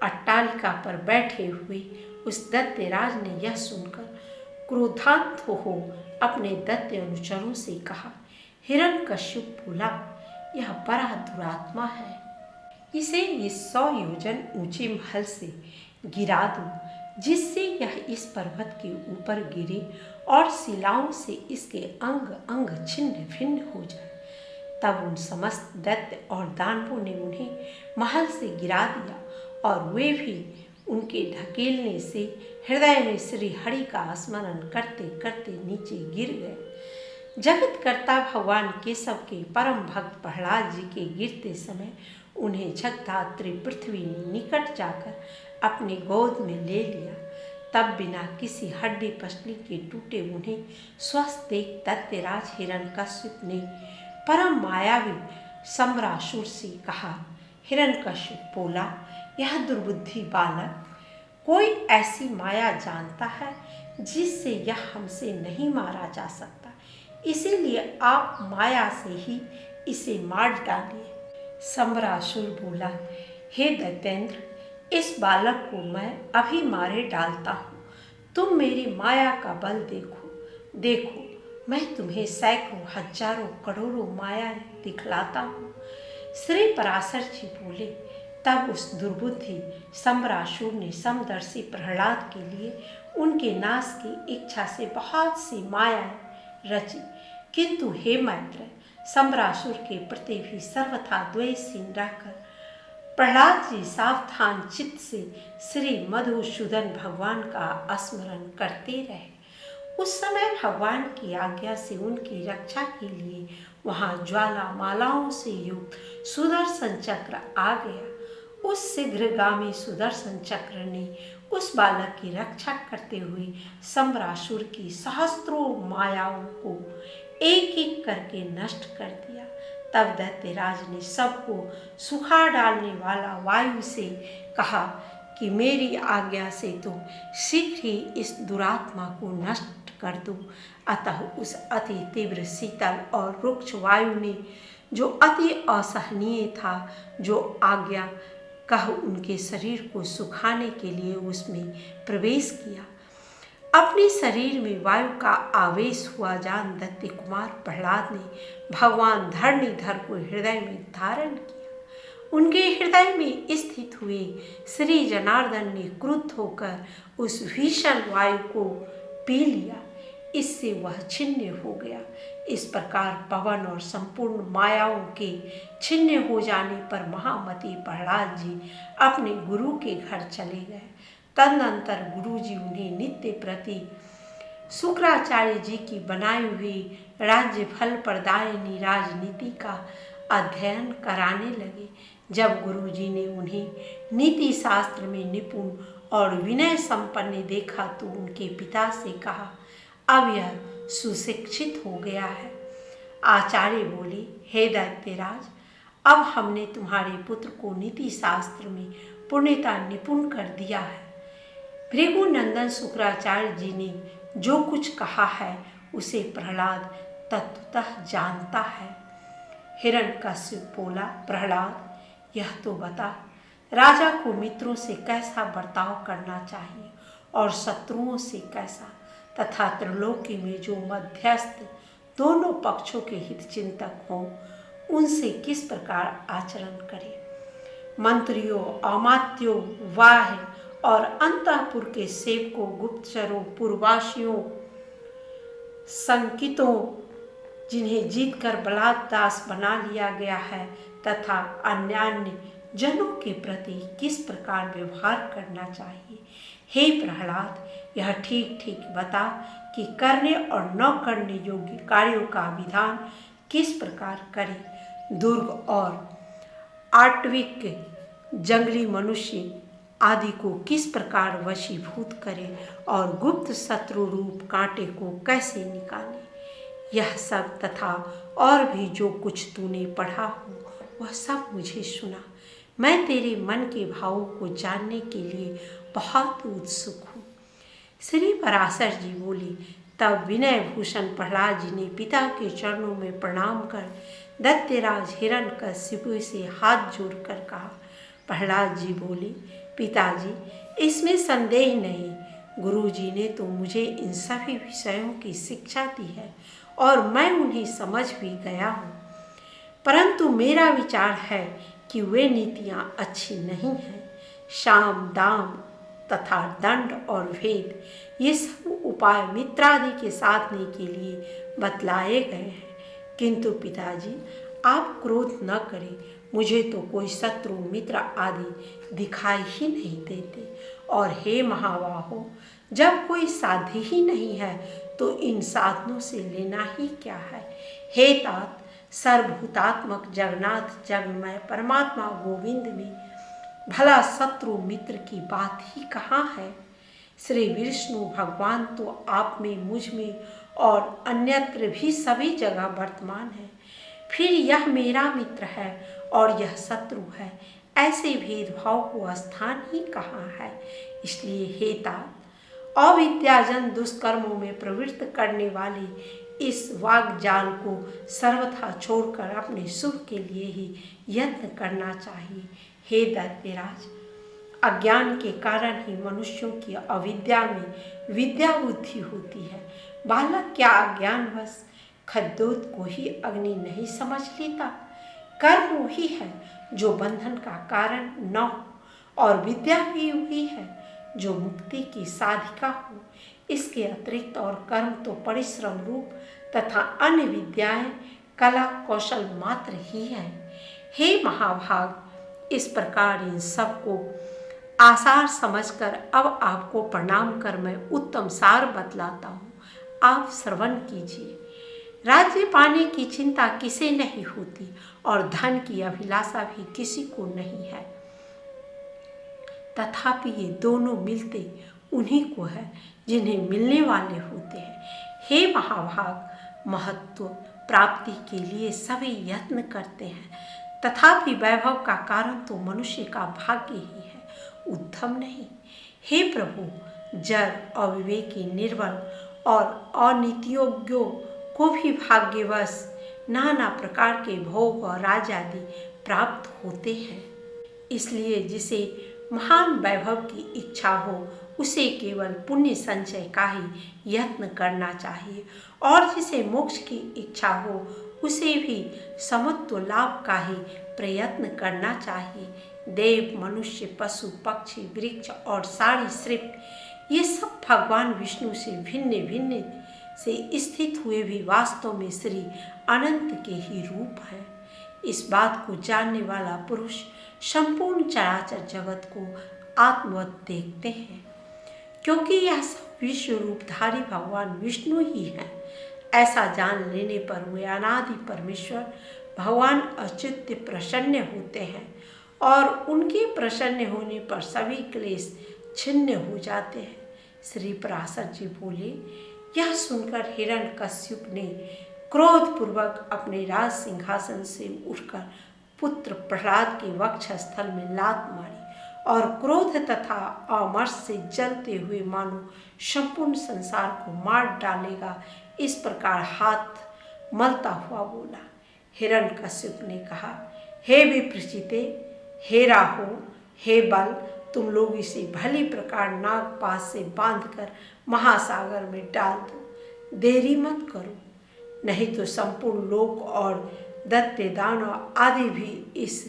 अट्टालिका पर बैठे हुए उस दैत्यराज ने यह सुनकर क्रोधान्त हो अपने दैत्य अनुचरों से कहा, हिरण्यकश्यप बोला, यह बड़ा दुरात्मा है, इसे इस 100 योजन ऊंचे महल से गिरा दो, जिससे यह इस पर्वत के ऊपर गिरे और शिलाओं से इसके अंग अंग छिन्न भिन्न हो जाए। तब उन समस्त दैत्य और दानवों ने उन्हें महल से गिरा दिया और वे भी उनके ढकेलने से हृदय में श्री हरि का स्मरण करते करते नीचे गिर गए। जगतकर्ता भगवान केशव के परम भक्त प्रहलाद जी के गिरते समय उन्हें जगधात्री पृथ्वी ने निकट जाकर अपनी गोद में ले लिया। तब बिना किसी हड्डी पसली के टूटे उन्हें स्वस्थ देख दैत्यराज हिरण्यकश्यप ने परम मायावी सम्रासुर से कहा। हिरण्यकश्यप बोला, यह दुर्बुद्धि बालक कोई ऐसी माया जानता है जिससे यह हमसे नहीं मारा जा सकता, इसीलिए आप माया से ही इसे मार डालिए। सम्रासुर बोला, हे दैत्येंद्र, इस बालक को मैं अभी मारे डालता हूँ। तुम मेरी माया का बल देखो। देखो, मैं तुम्हें सैकड़ों हजारों करोड़ों मायाएं दिखलाता हूँ। श्री पराशर जी बोले, तब उस दुर्बुद्धि सम्रासुर ने समदर्शी प्रहलाद के लिए उनके नाश की इच्छा से बहुत सी मायाएं रची, किंतु हे मैत्र, सम्रासुर के प्रति भी सर्वथा द्वेषहीन रहकर प्रहलाद जी सावधान चित्त से श्री मधुसूदन भगवान का स्मरण करते रहे। उस समय भगवान की आज्ञा से उनकी रक्षा के लिए वहां ज्वाला मालाओं से युक्त सुदर्शन चक्र आ गया। उस शीघ्रगामी सुदर्शन चक्र ने उस बालक की रक्षा करते हुए सम्रासुर की सहस्त्रों मायाओं को एक एक करके नष्ट कर दिया। तब दैत्यराज ने सबको सुखा डालने वाला वायु से कहा कि मेरी आज्ञा से तुम शीघ्र ही इस दुरात्मा को नष्ट कर दो। अतः उस अति तीव्र शीतल और रुक्ष वायु ने, जो अति असहनीय था, जो आज्ञा कह उनके शरीर को सुखाने के लिए उसमें प्रवेश किया। अपने शरीर में वायु का आवेश हुआ जान दैत्य कुमार प्रहलाद ने भगवान धरणीधर को हृदय में धारण किया। उनके हृदय में स्थित हुए श्री जनार्दन ने क्रुद्ध होकर उस भीषण वायु को पी लिया। इससे वह छिन्न हो गया। इस प्रकार पवन और संपूर्ण मायाओं के छिन्न हो जाने पर महामती प्रहलाद जी अपने गुरु के घर चले गए। तदनंतर गुरु जी उन्हें नित्य प्रति शुक्राचार्य जी की बनाई हुई राज्य फल प्रदायिनी राजनीति का अध्ययन कराने लगे। जब गुरु जी ने उन्हें नीति शास्त्र में निपुण और विनय संपन्न देखा तो उनके पिता से कहा, अब यह सुशिक्षित हो गया है। आचार्य बोले, हे दैत्यराज, अब हमने तुम्हारे पुत्र को नीति शास्त्र में पूर्णता निपुण कर दिया है। भृगुनंदन शुक्राचार्य जी ने जो कुछ कहा है उसे प्रहलाद तत्वतः जानता है। हिरण्यकश्यप बोला, प्रहलाद, यह तो बता, राजा को मित्रों से कैसा बर्ताव करना चाहिए और शत्रुओं से कैसा, तथा त्रिलोकी में जो मध्यस्थ दोनों पक्षों के हित चिंतक हों उनसे किस प्रकार आचरण करे। मंत्रियों, अमात्यों, वाह्य और अंतःपुर के सेवकों, गुप्तचरों, पूर्ववासियों, संकितों, जिन्हें जीतकर बलात् दास बना लिया गया है, तथा अन्यान्य जनों के प्रति किस प्रकार व्यवहार करना चाहिए। हे प्रहलाद, यह ठीक ठीक बता कि करने और न करने योग्य कार्यों का विधान किस प्रकार करें। दुर्ग और आट्विक जंगली मनुष्य आदि को किस प्रकार वशीभूत करे और गुप्त शत्रु रूप कांटे को कैसे निकाले। यह सब तथा और भी जो कुछ तूने पढ़ा हो वह सब मुझे सुना। मैं तेरे मन के भावों को जानने के लिए बहुत उत्सुक हूँ। श्री पराशर जी बोले, तब विनय भूषण प्रहलाद जी ने पिता के चरणों में प्रणाम कर दैत्यराज हिरण्यकश्यप से हाथ जोड़कर कहा। प्रहलाद जी बोले, पिताजी, इसमें संदेह नहीं, गुरुजी ने तो मुझे इन सभी विषयों की शिक्षा दी है और मैं उन्हें समझ भी गया हूँ, परंतु मेरा विचार है कि वे नीतियाँ अच्छी नहीं हैं। शाम, दाम तथा दंड और भेद, ये सब उपाय मित्रादि के साधने के लिए बतलाए गए हैं। किंतु पिताजी, आप क्रोध न करें, मुझे तो कोई शत्रु मित्र आदि दिखाई ही नहीं देते। और हे महाबाहो, जब कोई साध्य ही नहीं है तो इन साधनों से लेना ही क्या है। हे तात, सर्वभूतात्मक जगन्नाथ जगन्मय परमात्मा गोविंद में भला शत्रु मित्र की बात ही कहाँ है। श्री विष्णु भगवान तो आप में, मुझ में और अन्यत्र भी सभी जगह वर्तमान है। फिर यह मेरा मित्र है और यह शत्रु है, ऐसे भेदभाव को स्थान ही कहाँ है। इसलिए हे तात, अविद्याजन दुष्कर्मों में प्रवृत्त करने वाले इस वाग जाल को सर्वथा छोड़कर अपने सुख के लिए ही यत्न करना चाहिए। हे दैत्यराज, अज्ञान के कारण ही मनुष्यों की अविद्या में विद्या बुद्धि होती है। बालक क्या अज्ञानवश खद्योत को ही अग्नि नहीं समझ लेता? कर्म वही है जो बंधन का कारण न हो, और विद्या भी वही है जो मुक्ति की साधिका हो। इसके अतिरिक्त और कर्म तो परिश्रम रूप तथा अन्य विद्याएं कला कौशल मात्र ही हैं। हे महाभाग, इस प्रकार इन सबको आसार समझकर अब आपको प्रणाम कर मैं उत्तम सार बतलाता हूँ। आप श्रवण कीजिए। राज्य पाने की चिंता किसे नहीं होती और धन की अभिलाषा भी किसी को नहीं है, तथापि ये दोनों मिलते उन्हीं को है जिन्हें मिलने वाले होते हैं। हे महाभाग, महत्व प्राप्ति के लिए सभी यत्न करते हैं, तथापि वैभव का कारण तो मनुष्य का भाग्य ही है, उद्यम नहीं। हे प्रभु, जड़ अविवेकी निर्बल और अनीतियोग्यों को भी भाग्यवश नाना प्रकार के भोग और राज आदि प्राप्त होते हैं। इसलिए जिसे महान वैभव की इच्छा हो उसे केवल पुण्य संचय का ही यत्न करना चाहिए, और जिसे मोक्ष की इच्छा हो उसे भी समत्व लाभ का ही प्रयत्न करना चाहिए। देव, मनुष्य, पशु, पक्षी, वृक्ष और सरीसृप ये सब भगवान विष्णु से भिन्न भिन्न से स्थित हुए भी वास्तव में श्री अनंत के ही रूप हैं। इस बात को जानने वाला पुरुष संपूर्ण चराचर जगत को आत्मवत देखते हैं, क्योंकि यह सब विश्व रूपधारी भगवान विष्णु ही हैं। ऐसा जान लेने पर वे अनादि परमेश्वर भगवान अच्युत प्रसन्न होते हैं, और उनके प्रसन्न होने पर सभी क्लेश छिन्न हो जाते हैं। श्री पराशर जी बोले, यह सुनकर हिरण्यकश्यप ने क्रोधपूर्वक अपने राज सिंहासन से उठकर पुत्र प्रहलाद के वक्षस्थल में लात मारी, और क्रोध तथा अमर्ष से जलते हुए मानो संपूर्ण संसार को मार डालेगा इस प्रकार हाथ मलता हुआ बोला। हिरण्यकश्यप ने कहा, हे विप्रचिते, हे राहो, हे बल, तुम लोग इसे भली प्रकार नागपाश से बांधकर महासागर में डाल दो, देरी मत करो, नहीं तो संपूर्ण लोक और दैत्य दानव आदि भी इस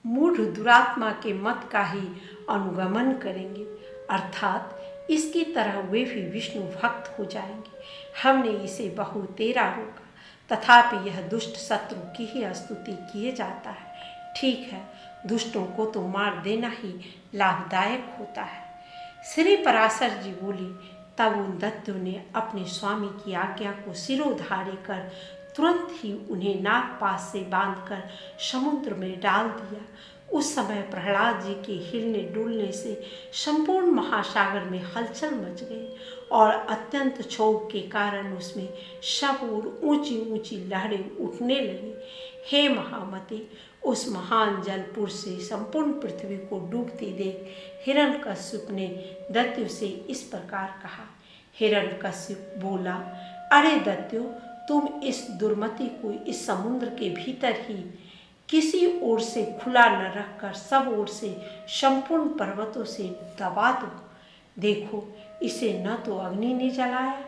मूढ़ दुरात्मा के मत का ही अनुगमन करेंगे, अर्थात इसकी तरह वे भी विष्णु भक्त हो जाएंगे। हमने इसे बहु तेरा रोका, तथापि यह दुष्ट शत्रु की ही स्तुति किए जाता है। ठीक है, दुष्टों को तो मार देना ही लाभदायक होता है। श्री पराशर जी बोले, तब उन दैत्यों ने अपने स्वामी की आज्ञा को सिरोधार्य कर तुरंत ही उन्हें नागपाश से बांधकर समुद्र में डाल दिया। उस समय प्रहलाद जी के हिलने डुलने से संपूर्ण महासागर में हलचल मच गई, और अत्यंत क्षोभ के कारण उसमें सब ओर ऊंची ऊंची लहरें उठने लगी। हे महामते, उस महान जलपुर से संपूर्ण पृथ्वी को डूबती देख हिरण्यकश्यप ने दैत्यों से इस प्रकार कहा। हिरण्यकश्यप बोला, अरे दैत्यों, तुम इस दुर्मति को इस समुद्र के भीतर ही किसी ओर से खुला न रखकर सब ओर से संपूर्ण पर्वतों से दबा दो। देखो, इसे न तो अग्नि ने जलाया,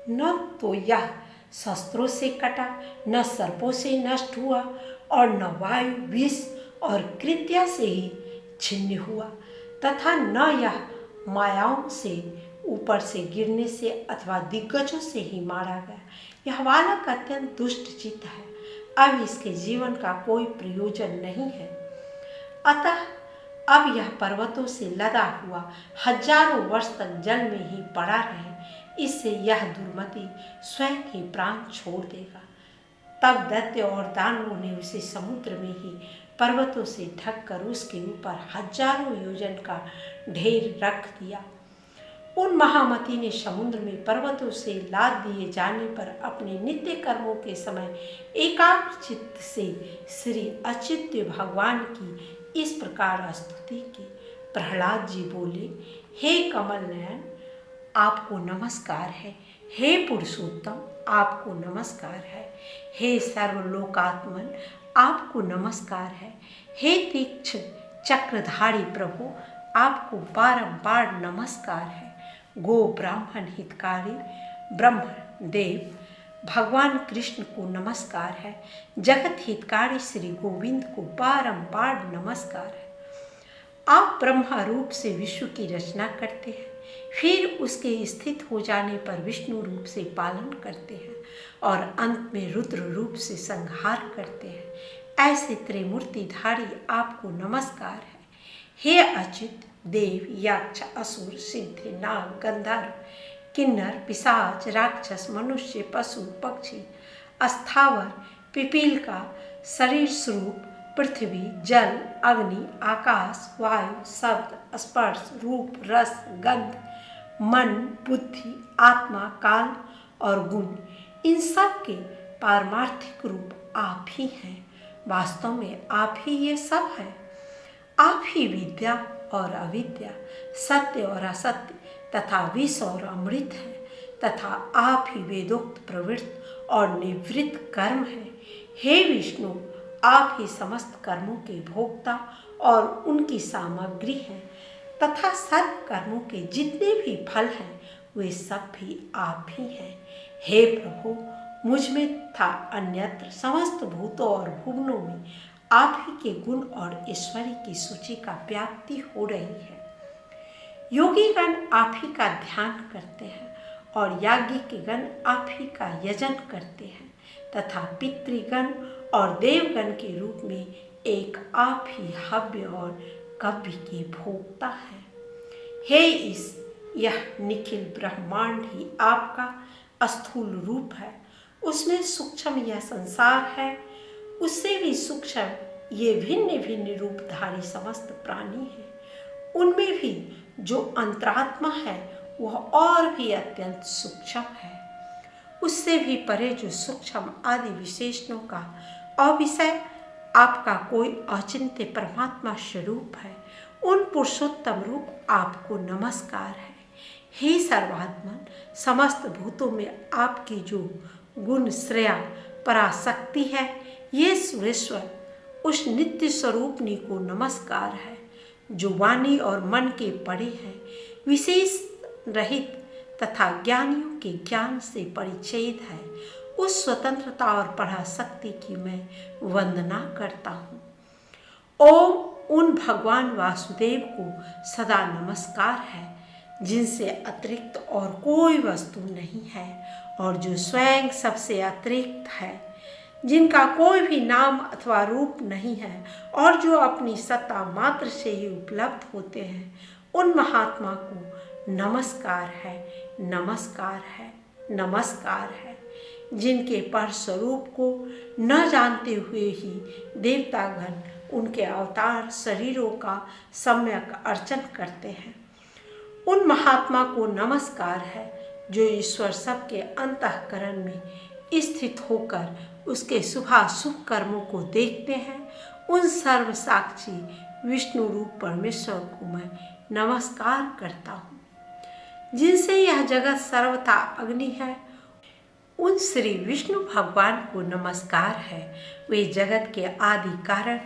न तो यह शस्त्रों से कटा, न सर्पों से नष्ट हुआ, और न वायु, विष और कृत्या से ही छिन्न हुआ, तथा न यह मायाओं से ऊपर से गिरने से अथवा दिग्गजों से ही मारा गया। यह बालक अत्यंत दुष्ट चित्त है, अब इसके जीवन का कोई प्रयोजन नहीं है। अतः अब यह पर्वतों से लदा हुआ हजारों वर्ष तक जल में ही पड़ा रहे, इससे यह दुर्मति स्वयं ही प्राण छोड़ देगा। तब दैत्य और दानवों ने उसे समुद्र में ही पर्वतों से ढककर उसके ऊपर हजारों योजन का ढेर रख दिया। उन महामती ने समुद्र में पर्वतों से लाद दिए जाने पर अपने नित्य कर्मों के समय एकाग्र चित्त से श्री अच्युत भगवान की इस प्रकार स्तुति की। प्रहलाद जी बोले, हे कमल नयन, आपको नमस्कार है। हे पुरुषोत्तम, आपको नमस्कार है। हे सर्वलोकात्मन, आपको नमस्कार है। हे तीक्ष्ण चक्रधारी प्रभु, आपको बारंबार नमस्कार है। गो ब्राह्मण हितकारी ब्रह्म देव भगवान कृष्ण को नमस्कार है। जगत हितकारी श्री गोविंद को बारंबार नमस्कार है। आप ब्रह्मा रूप से विश्व की रचना करते हैं, फिर उसके स्थित हो जाने पर विष्णु रूप से पालन करते हैं और अंत में रुद्र रूप से संहार करते हैं। ऐसे त्रिमूर्तिधारी आपको नमस्कार है। हे अच्युत, देव, यक्ष, असुर, सिद्ध, नाग, गंधर्व, किन्नर, पिशाच, राक्षस, मनुष्य, पशु, पक्षी, अस्थावर, पिपीलिका, शरीर स्वरूप, पृथ्वी, जल, अग्नि, आकाश, वायु, शब्द, स्पर्श, रूप, रस, गंध, मन, बुद्धि, आत्मा, काल और गुण, इन सब के पारमार्थिक रूप आप ही हैं। वास्तव में आप ही ये सब है। आप ही विद्या और अविद्या, सत्य और असत्य तथा विष और अमृत है, तथा आप ही वेदोक्त प्रवृत्त और निवृत्त कर्म है। हे विष्णु, आप ही समस्त कर्मों के भोक्ता और उनकी सामग्री हैं, तथा सर्व कर्मों के जितने भी फल हैं वे सब भी आप ही हैं। हे प्रभु, मुझ में तथा अन्यत्र समस्त भूतों और भुवनों में आप ही के गुण और ऐश्वर्य की सूची का व्याप्ति हो रही है। योगीगण आप ही का ध्यान करते हैं और याज्ञिकगण आप ही का यजन करते हैं, तथा पितृगण और देवगण के रूप में एक आप ही हव्य और कव्य के भोक्ता है। हे यह निखिल ब्रह्मांड ही आपका स्थूल रूप है। उसमें सूक्ष्म यह संसार है, उससे भी सूक्ष्म ये भिन्न भिन्न रूपधारी समस्त प्राणी हैं। उनमें भी जो अंतरात्मा है वह और भी अत्यंत सूक्ष्म है। उससे भी परे जो सूक्ष्म आदि विशेषणों का अविषय आपका कोई अचिंत्य परमात्मा स्वरूप है। उन पुरुषोत्तम रूप आपको नमस्कार है। हे सर्वात्मन, समस्त भूतों में आपकी जो गुण श्रेया पराशक्ति है, ये सुरेश्वर उस नित्य स्वरूपनी को नमस्कार है, जो वाणी और मन के परे है, विशेष रहित तथा ज्ञानियों के ज्ञान से परिच्छेद है। उस स्वतंत्रता और पराशक्ति की मैं वंदना करता हूँ। ओम उन भगवान वासुदेव को सदा नमस्कार है, जिनसे अतिरिक्त और कोई वस्तु नहीं है और जो स्वयं सबसे अतिरिक्त है, जिनका कोई भी नाम अथवा रूप नहीं है और जो अपनी सत्ता मात्र से ही उपलब्ध होते हैं। उन महात्मा को नमस्कार है, नमस्कार है, नमस्कार है, जिनके पर स्वरूप को न जानते हुए ही देवतागण उनके अवतार शरीरों का सम्यक अर्चन करते हैं। उन महात्मा को नमस्कार है, जो ईश्वर सबके अंतःकरण में स्थित होकर उसके शुभाशुभ कर्मों को देखते हैं। उन सर्व साक्षी विष्णु रूप परमेश्वर को मैं नमस्कार करता हूँ, जिनसे यह जगत सर्वथा अग्नि है। उन श्री विष्णु भगवान को नमस्कार है। वे जगत के आदि कारण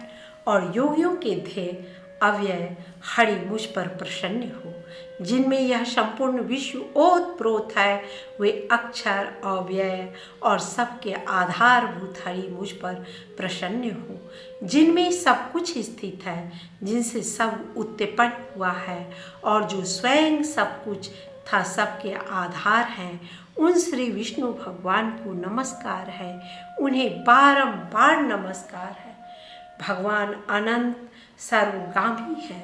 और योगियों के ध्येय अव्यय हरि मुझ पर प्रसन्न हो, जिनमें यह संपूर्ण विश्व ओतप्रोत है। वे अक्षर अव्यय और सबके आधारभूत हरि मुझ पर प्रसन्न हो, जिनमें सब कुछ स्थित है, जिनसे सब उत्पन्न हुआ है और जो स्वयं सब कुछ था सबके आधार हैं। उन श्री विष्णु भगवान को नमस्कार है, उन्हें बारंबार नमस्कार है। भगवान अनंत सर्वगामी है,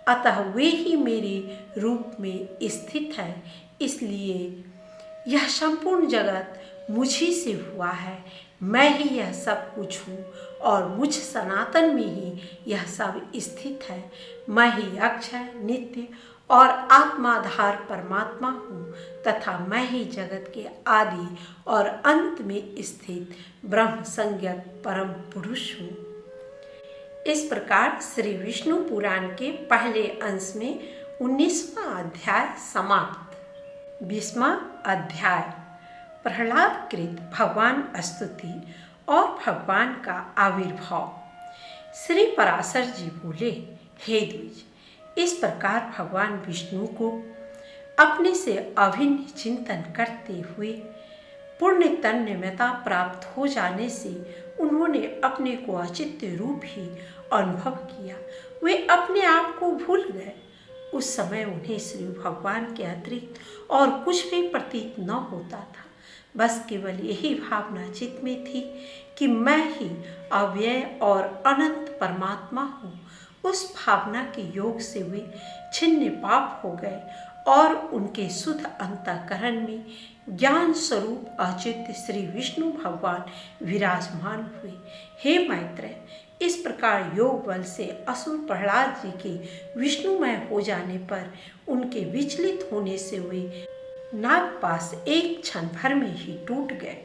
अतः वे ही मेरे रूप में स्थित है। इसलिए यह संपूर्ण जगत मुझी से हुआ है। मैं ही यह सब कुछ हूँ और मुझ सनातन में ही यह सब स्थित है। मैं ही अक्षय, नित्य और आत्माधार परमात्मा हूँ तथा मैं ही जगत के आदि और अंत में स्थित ब्रह्म संज्ञक परम पुरुष हूँ। इस प्रकार श्री विष्णु पुराण के पहले अंश में 19वां अध्याय समाप्त। 20वां अध्याय प्रहलाद कृत भगवान स्तुति और भगवान का आविर्भाव। श्री पराशर जी बोले, हे द्विज, इस प्रकार भगवान विष्णु को अपने से अभिन्न चिंतन करते हुए पूर्ण तन्मयता प्राप्त हो जाने से उन्होंने अपने को अचित्य रूप ही अनुभव किया। वे अपने आप को भूल गए। उस समय उन्हें श्री भगवान के अतिरिक्त और कुछ भी प्रतीत न होता था। बस केवल यही भावना चित्त में थी कि मैं ही अव्यय और अनंत परमात्मा हूँ। उस भावना के योग से वे छिन्न पाप हो गए और उनके शुद्ध अंतःकरण में ज्ञान स्वरूप अच्युत श्री विष्णु भगवान विराजमान हुए। हे मैत्रेय, इस प्रकार योग बल से असुर प्रहलाद जी के विष्णुमय हो जाने पर उनके विचलित होने से वे नागपाश एक क्षण भर में ही टूट गए।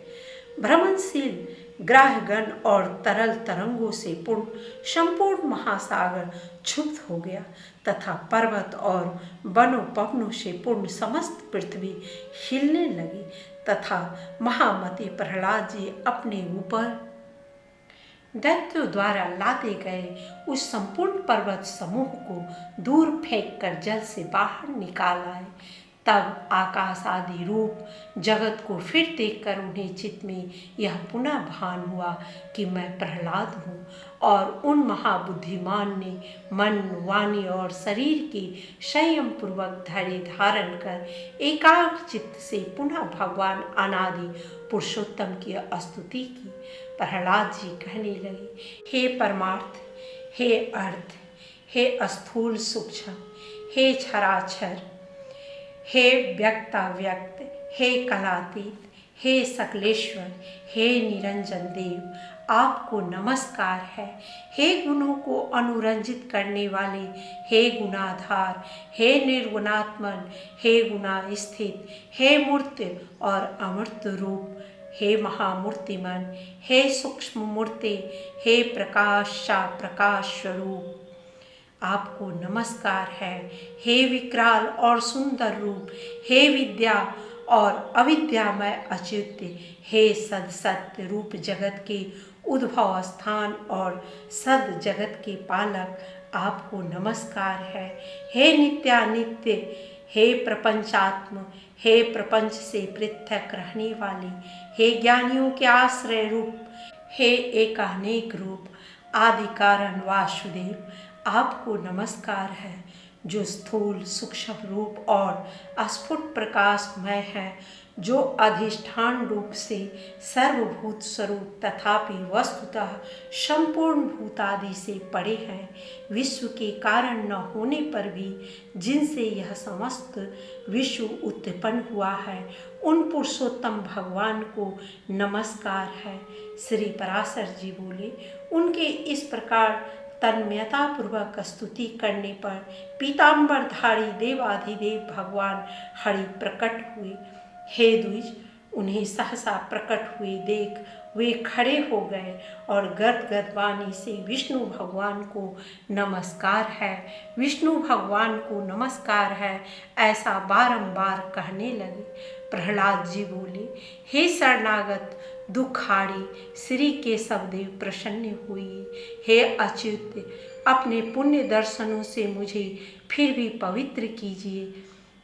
भ्रमणशील ग्राहगण और तरल तरंगों से पूर्ण संपूर्ण महासागर क्षुब्ध हो गया तथा पर्वत और वनोपवनों से पूर्ण समस्त पृथ्वी हिलने लगी तथा महामति प्रहलाद जी अपने ऊपर दैत्यों द्वारा लादे गए उस संपूर्ण पर्वत समूह को दूर फेंककर जल से बाहर निकाल आए। तब आकाश आदि रूप जगत को फिर देखकर उन्हें चित्त में यह पुनः भान हुआ कि मैं प्रहलाद हूँ और उन महाबुद्धिमान ने मन, वाणी और शरीर के संयम पूर्वक धैर्य धारण कर एकाग्र चित्त से पुनः भगवान अनादि पुरुषोत्तम की स्तुति की। प्रहलाद जी कहने लगे, हे परमार्थ, हे अर्थ, हे स्थूल सूक्ष्म, हे क्षराक्षर, हे व्यक्ताव्यक्त, हे कलातीत, हे सकलेश्वर, हे निरंजन देव, आपको नमस्कार है। हे गुणों को अनुरंजित करने वाले, हे गुणाधार, हे निर्गुणात्मन, हे गुणा स्थित, हे मूर्त और अमूर्त रूप, हे महामूर्तिमन, हे सूक्ष्म मूर्ति, हे प्रकाशा प्रकाश स्वरूप, आपको नमस्कार है। हे विकराल और सुंदर रूप, हे विद्या और अविद्यामय अच्युत, हे सद सत्य रूप जगत के उद्भव स्थान और सद जगत के पालक, आपको नमस्कार है। हे नित्यानित्य, हे प्रपंचात्म, हे प्रपंच से पृथक रहने वाले, हे ज्ञानियों के आश्रय रूप, हे एकानेक रूप, आदि कारण वासुदेव, आपको नमस्कार है। जो स्थूल सूक्ष्म रूप और अस्फुट प्रकाशमय है, जो अधिष्ठान रूप से सर्वभूत स्वरूप तथापि वस्तुतः संपूर्ण भूतादि से परे हैं, विश्व के कारण न होने पर भी जिनसे यह समस्त विश्व उत्पन्न हुआ है, उन पुरुषोत्तम भगवान को नमस्कार है। श्री पराशर जी बोले, उनके इस प्रकार तन्मयता पूर्वक स्तुति करने पर पीताम्बरधारी देवाधिदेव भगवान हरि प्रकट हुए। हे द्विज, उन्हें सहसा प्रकट हुए देख वे खड़े हो गए और गदगद वाणी से विष्णु भगवान को नमस्कार है, विष्णु भगवान को नमस्कार है, ऐसा बारंबार कहने लगे। प्रहलाद जी बोले, हे शरणागत दुखाड़ी श्री केशवदेव प्रसन्न हुई। हे अच्युत, अपने पुण्य दर्शनों से मुझे फिर भी पवित्र कीजिए।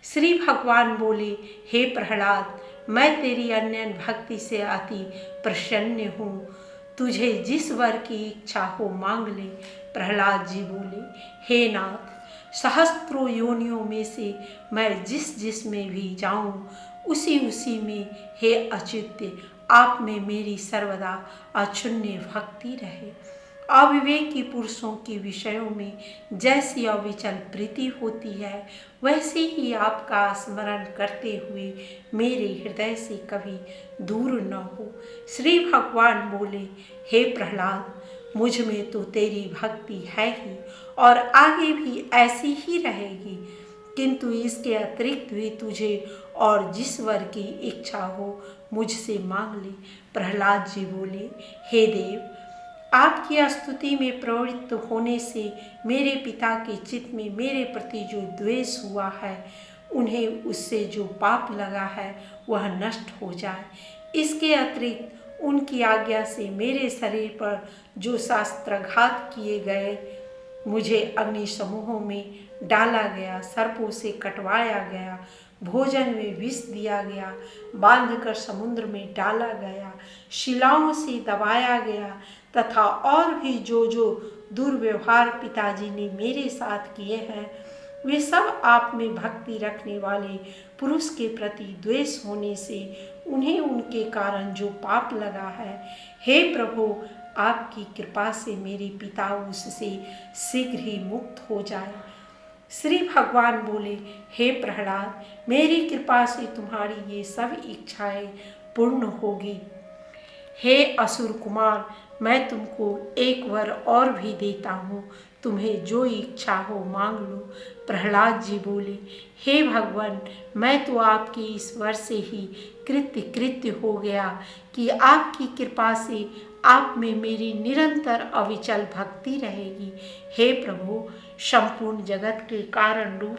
श्री भगवान बोले, हे प्रहलाद, मैं तेरी अन्य भक्ति से अति प्रसन्न हूँ, तुझे जिस वर की इच्छा हो मांग ले। प्रहलाद जी बोले, हे नाथ, सहस्त्रों योनियों में से मैं जिस में भी जाऊँ उसी में हे अच्युत आप में मेरी सर्वदा अक्षुण्य भक्ति रहे। अविवेकी पुरुषों के विषयों में जैसी अविचल प्रीति होती है, वैसे ही आपका स्मरण करते हुए मेरे हृदय से कभी दूर न हो। श्री भगवान बोले, हे प्रहलाद, मुझ में तो तेरी भक्ति है ही और आगे भी ऐसी ही रहेगी। किंतु इसके अतिरिक्त भी तुझे और जिस वर की इच्छा हो मुझसे मांग ले। प्रहलाद जी बोले, हे देव, आपकी स्तुति में प्रवृत्त होने से मेरे पिता के चित्त में मेरे प्रति जो द्वेष हुआ है, उन्हें उससे जो पाप लगा है वह नष्ट हो जाए। इसके अतिरिक्त उनकी आज्ञा से मेरे शरीर पर जो शास्त्राघात किए गए, मुझे अग्नि समूहों में डाला गया, सर्पों से कटवाया गया, भोजन में विष दिया गया, बांधकर समुद्र में डाला गया, शिलाओं से दबाया गया तथा और भी जो जो दुर्व्यवहार पिताजी ने मेरे साथ किए हैं, वे सब आप में भक्ति रखने वाले पुरुष के प्रति द्वेष होने से उन्हें उनके कारण जो पाप लगा है, हे प्रभु, आपकी कृपा से मेरे पिता उससे शीघ्र ही मुक्त हो जाए। श्री भगवान बोले, हे प्रहलाद, मेरी कृपा से तुम्हारी ये सब इच्छाएं पूर्ण होगी। हे असुर कुमार, मैं तुमको एक वर और भी देता हूँ, तुम्हें जो इच्छा हो मांग लो। प्रहलाद जी बोले, हे भगवान, मैं तो आपके इस वर से ही कृत्य हो गया कि आपकी कृपा से आप में मेरी निरंतर अविचल भक्ति रहेगी। हे प्रभु, संपूर्ण जगत के कारण रूप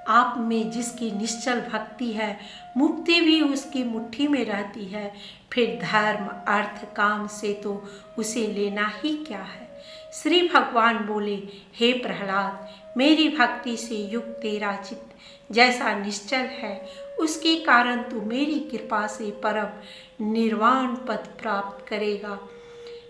आप में जिसकी निश्चल भक्ति है, मुक्ति भी उसकी मुट्ठी में रहती है। फिर धर्म, अर्थ, काम से तो उसे लेना ही क्या है। श्री भगवान बोले, हे प्रहलाद, मेरी भक्ति से युक्त तेरा चित्त जैसा निश्चल है, उसके कारण तू मेरी कृपा से परम निर्वाण पद प्राप्त करेगा।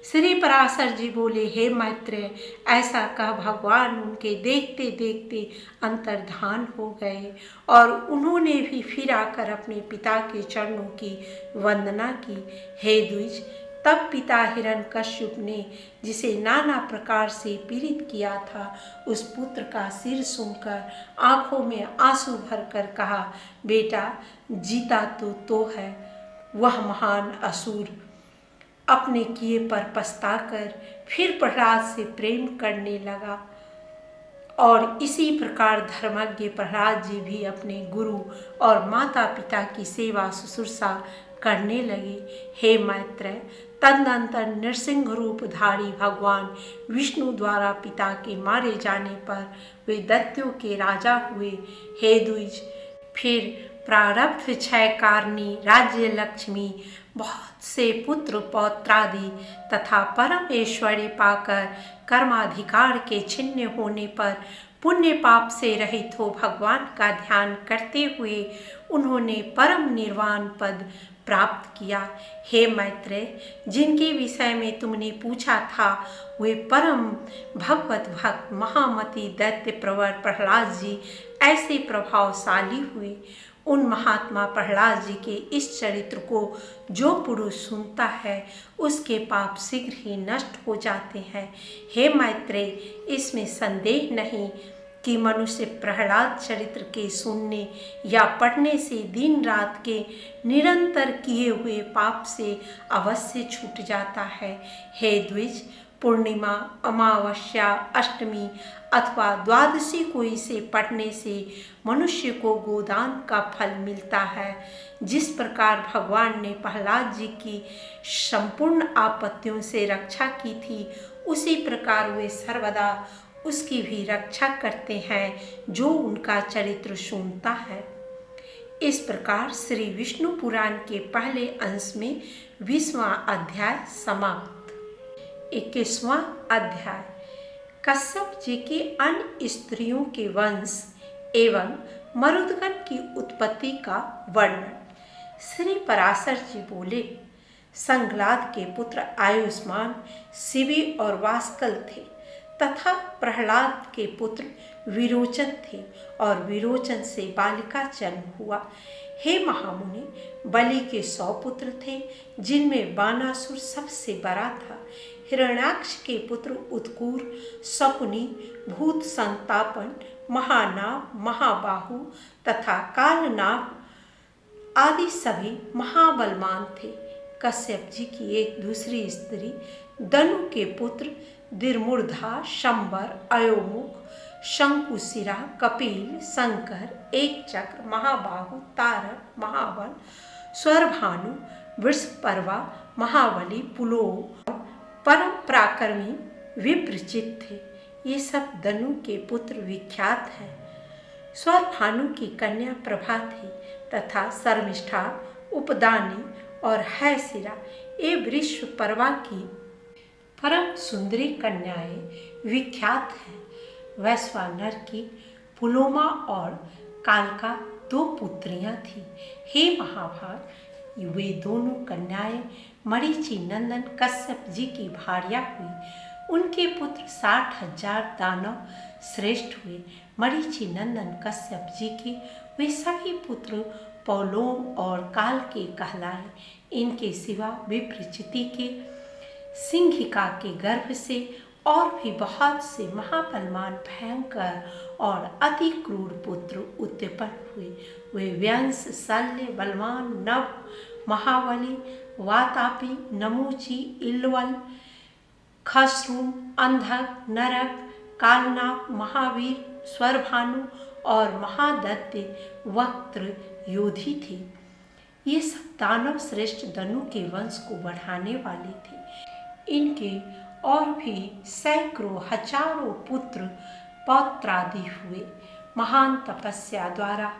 श्री पराशर जी बोले, हे मैत्रेय, ऐसा कह भगवान उनके देखते देखते अंतर्धान हो गए और उन्होंने भी फिर आकर अपने पिता के चरणों की वंदना की। हे द्विज, तब पिता हिरण्यकश्यप ने जिसे नाना प्रकार से पीड़ित किया था, उस पुत्र का सिर सुनकर आंखों में आंसू भरकर कहा, बेटा, जीता तो है वह महान असुर। अपने किए पर पछताकर फिर प्रहलाद से प्रेम करने लगा और इसी प्रकार धर्मज्ञ प्रहलाद जी भी अपने गुरु और माता पिता की सेवा शुश्रूषा करने लगे। हे मैत्रेय, तदनंतर नृसिंह रूपधारी भगवान विष्णु द्वारा पिता के मारे जाने पर वे दैत्यों के राजा हुए। हे द्विज, फिर प्रारब्ध क्षय कारणी राज्य लक्ष्मी, बहुत से पुत्र पौत्रादि तथा परम ऐश्वर्य पाकर कर्माधिकार के छिन्न होने पर पुण्य पाप से रहित हो भगवान का ध्यान करते हुए उन्होंने परम निर्वाण पद प्राप्त किया। हे मैत्रेय, जिनके विषय में तुमने पूछा था, वे परम भगवत भक्त महामती दैत्य प्रवर प्रहलाद जी ऐसे प्रभावशाली हुए। उन महात्मा प्रहलाद जी के इस चरित्र को जो पुरुष सुनता है, उसके पाप शीघ्र ही नष्ट हो जाते हैं। हे मैत्रेय, इसमें संदेह नहीं कि मनुष्य प्रहलाद चरित्र के सुनने या पढ़ने से दिन रात के निरंतर किए हुए पाप से अवश्य छूट जाता है। हे द्विज, पूर्णिमा, अमावस्या, अष्टमी अथवा द्वादशी को इसे पढ़ने से मनुष्य को गोदान का फल मिलता है। जिस प्रकार भगवान ने प्रहलाद जी की संपूर्ण आपत्तियों से रक्षा की थी, उसी प्रकार वे सर्वदा उसकी भी रक्षा करते हैं जो उनका चरित्र सुनता है। इस प्रकार श्री विष्णु पुराण के पहले अंश में 20वां अध्याय समाप्त। 21वां अध्याय कश्यप जी की अन्य स्त्रियों के वंश एवं मरुदगण की उत्पत्ति का वर्णन। श्री पराशर जी बोले, संगलाद के पुत्र आयुष्मान, शिवी और वास्कल थे तथा प्रहलाद के पुत्र विरोचन थे और विरोचन से बालिका जन्म हुआ। हे महामुनि, बलि के 100 पुत्र थे, जिनमें बानासुर सबसे बड़ा था। हिरण्याक्ष के पुत्र उत्कूर, शकुनी, भूत संतापन, महानाग, महाबाहु तथा कालनाग आदि सभी महाबलवान थे। कश्यप जी की एक दूसरी स्त्री दनु के पुत्र दिरमूर्धा, शंबर, अयोमुख, शंकुशिरा, कपिल, शंकर, एक चक्र, महाबाहु, तारक, महाबल, स्वरभानु, वृषपर्वा, महाबली, पुलोह, परम पराक्रमी विप्रचित थे। ये सब दनु के पुत्र विख्यात हैं। स्वरभानु की कन्या प्रभा थी तथा शर्मिष्ठा, उपदानी और हैसिरा ये वृषपर्वा की परम सुंदरी कन्याएं विख्यात हैं। वैश्वानर की पुलोमा और कालका 2 पुत्रियां थीं। हे महाभाग, वे दोनों कन्याएं मरीचि नंदन कश्यप जी की भार्या हुई। उनके पुत्र 60,000 दानव श्रेष्ठ हुए। मरीचि नंदन कश्यप जी के वे सभी पुत्र पौलोम और काल के कहलाए। इनके सिवा विप्रचिति के सिंहिका के गर्भ से और भी बहुत से महाबलवान, भयंकर और अति क्रूर पुत्र उत्पन्न हुए। वे व्यंश, शल्य, बलवान, नव, महाबली, वातापी, नमूची, इल्वल, खसरूम, अंधक, नरक, कालनाग, महावीर, स्वरभानु और महादत्य वक्त्र योधी थे। ये सब दानव श्रेष्ठ दनु के वंश को बढ़ाने वाले थे। इनके और भी सैकड़ों हजारों पुत्र पौत्रादि हुए। महान तपस्या द्वारा